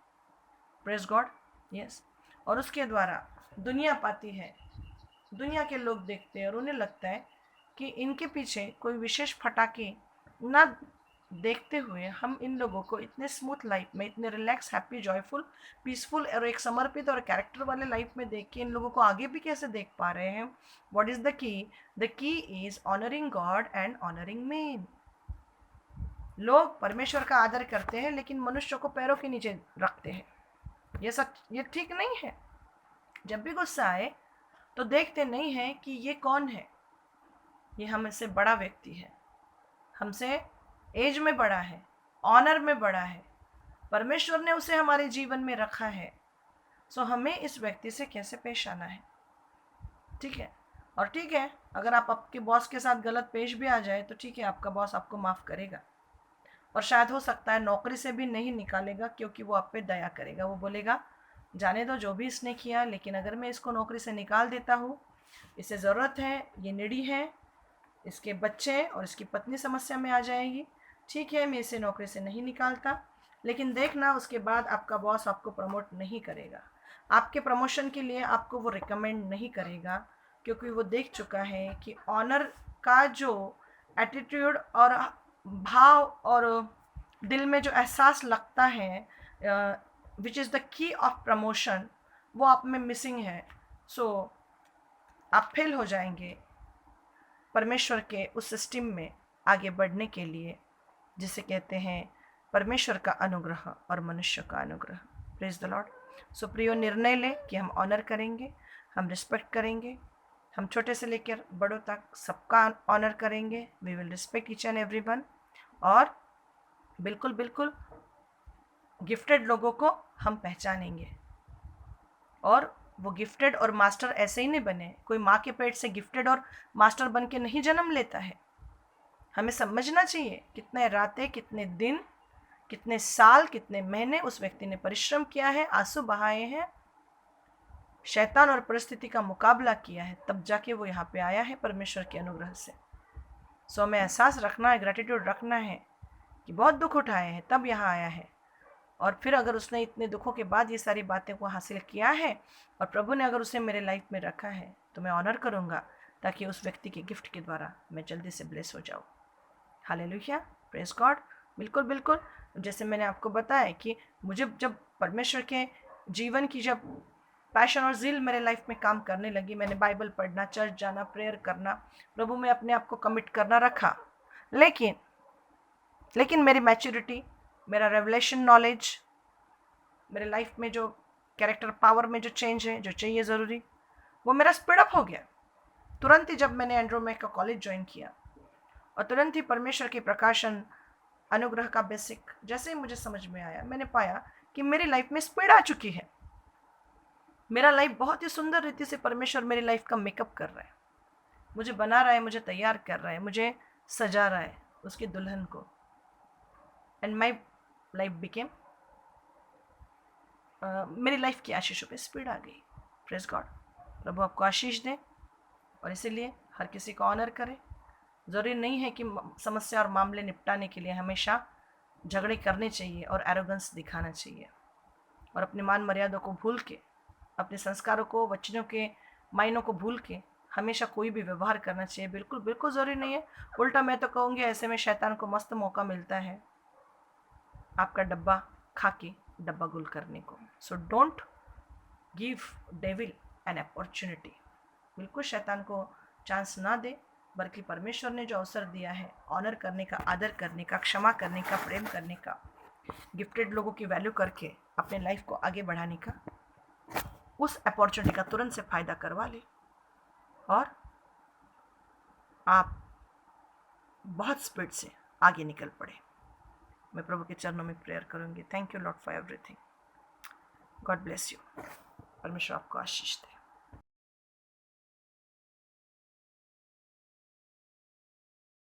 Praise God. यस, और उसके द्वारा दुनिया पाती है, दुनिया के लोग देखते हैं और उन्हें लगता है कि इनके पीछे कोई विशेष फटाके ना देखते हुए हम इन लोगों को इतने स्मूथ लाइफ में, इतने रिलैक्स, हैप्पी, जॉयफुल, पीसफुल और एक समर्पित और कैरेक्टर वाले लाइफ में देख के इन लोगों को आगे भी कैसे देख पा रहे हैं। What is the key? The key is honouring God and honouring man. लोग परमेश्वर का आदर करते हैं, लेकिन मनुष्य को पैरों के नीचे रखते हैं। ये सच, ये ठीक नहीं है। जब भी गुस्सा आए तो देखते नहीं हैं कि ये कौन है, ये हमसे बड़ा व्यक्ति है, हमसे एज में बड़ा है, ऑनर में बड़ा है, परमेश्वर ने उसे हमारे जीवन में रखा है। सो हमें इस व्यक्ति से कैसे पेश आना है, ठीक है। और ठीक है, अगर आप आपके बॉस के साथ गलत पेश भी आ जाए तो ठीक है, आपका बॉस आपको माफ़ करेगा, और शायद हो सकता है नौकरी से भी नहीं निकालेगा, क्योंकि वो आप पे दया करेगा। वो बोलेगा जाने दो जो भी इसने किया, लेकिन अगर मैं इसको नौकरी से निकाल देता हूँ, इसे ज़रूरत है, ये निडी है, इसके बच्चे और इसकी पत्नी समस्या में आ जाएगी, ठीक है मैं इसे नौकरी से नहीं निकालता। लेकिन देखना उसके बाद आपका बॉस आपको प्रमोट नहीं करेगा, आपके प्रमोशन के लिए आपको वो रिकमेंड नहीं करेगा, क्योंकि वो देख चुका है कि ऑनर का जो एटीट्यूड और भाव और दिल में जो एहसास लगता है, which is the key of promotion, वो आप में मिसिंग है। सो आप फेल हो जाएंगे परमेश्वर के उस सिस्टम में आगे बढ़ने के लिए, जिसे कहते हैं परमेश्वर का अनुग्रह और मनुष्य का अनुग्रह। Praise the Lord. सो प्रियो, निर्णय ले कि हम ऑनर करेंगे, हम रिस्पेक्ट करेंगे, हम छोटे से लेकर बड़ों तक सबका ऑनर करेंगे। We will respect each and every one. और बिल्कुल बिल्कुल गिफ्टेड लोगों को हम पहचानेंगे, और वो गिफ्टेड और मास्टर ऐसे ही नहीं बने। कोई माँ के पेट से गिफ्टेड और मास्टर बन के नहीं जन्म लेता है। हमें समझना चाहिए कितने रातें, कितने दिन, कितने साल, कितने महीने उस व्यक्ति ने परिश्रम किया है, आंसू बहाए हैं, शैतान और परिस्थिति का मुकाबला किया है, तब जाके वो यहाँ पे आया है परमेश्वर के अनुग्रह से। सो हमें एहसास रखना है, ग्रेटिट्यूड रखना है कि बहुत दुख उठाए हैं तब यहाँ आया है, और फिर अगर उसने इतने दुखों के बाद ये सारी बातें को हासिल किया है और प्रभु ने अगर उसे मेरे लाइफ में रखा है, तो मैं ऑनर करूँगा, ताकि उस व्यक्ति के गिफ्ट के द्वारा मैं जल्दी से ब्लेस हो जाऊँ। Hallelujah, praise God. बिल्कुल बिल्कुल, जैसे मैंने आपको बताया कि मुझे जब परमेश्वर के जीवन की जब पैशन और ज़िल मेरे लाइफ में काम करने लगी, मैंने बाइबल पढ़ना, चर्च जाना, प्रेयर करना, प्रभु में अपने आप को कमिट करना रखा। लेकिन मेरी मैच्योरिटी, मेरा रेवलेशन नॉलेज, मेरे लाइफ में जो कैरेक्टर पावर में जो चेंज है, जो चाहिए ज़रूरी, वो मेरा स्पीड अप हो गया। तुरंत ही जब मैंने एंड्रोमेक का कॉलेज ज्वाइन किया, और तुरंत ही परमेश्वर के प्रकाशन अनुग्रह का बेसिक जैसे ही मुझे समझ में आया, मैंने पाया कि मेरी लाइफ में स्पीड आ चुकी है। मेरा लाइफ बहुत ही सुंदर रीति से परमेश्वर मेरी लाइफ का मेकअप कर रहा है, मुझे बना रहा है, मुझे तैयार कर रहा है, मुझे सजा रहा है उसकी दुल्हन को। एंड माई लाइफ बिकेम, मेरी लाइफ की आशीषों पे स्पीड आ गई। Praise God. प्रभु आपको आशीष दे, और इसीलिए हर किसी को ऑनर करें। ज़रूरी नहीं है कि समस्या और मामले निपटाने के लिए हमेशा झगड़े करने चाहिए और एरोगेंस दिखाना चाहिए, और अपने मान मर्यादा को भूल के, अपने संस्कारों को, वचनों के मायनों को भूल के हमेशा कोई भी व्यवहार करना चाहिए। बिल्कुल बिल्कुल ज़रूरी नहीं है। उल्टा मैं तो कहूँगी, ऐसे में शैतान को मस्त मौका मिलता है आपका डब्बा खा के डब्बा गुल करने को। So don't give devil an opportunity. बिल्कुल शैतान को चांस ना दे, बल्कि परमेश्वर ने जो अवसर दिया है ऑनर करने का, आदर करने का, क्षमा करने का, प्रेम करने का, गिफ्टेड लोगों की वैल्यू करके अपने लाइफ को आगे बढ़ाने का, उस अपॉर्चुनिटी का तुरंत से फ़ायदा करवा ले, और आप बहुत स्पीड से आगे निकल पड़े। मैं प्रभु के चरणों में प्रेयर करूंगी। Thank you Lord for everything. God bless you. परमेश्वर आपको आशीष दे।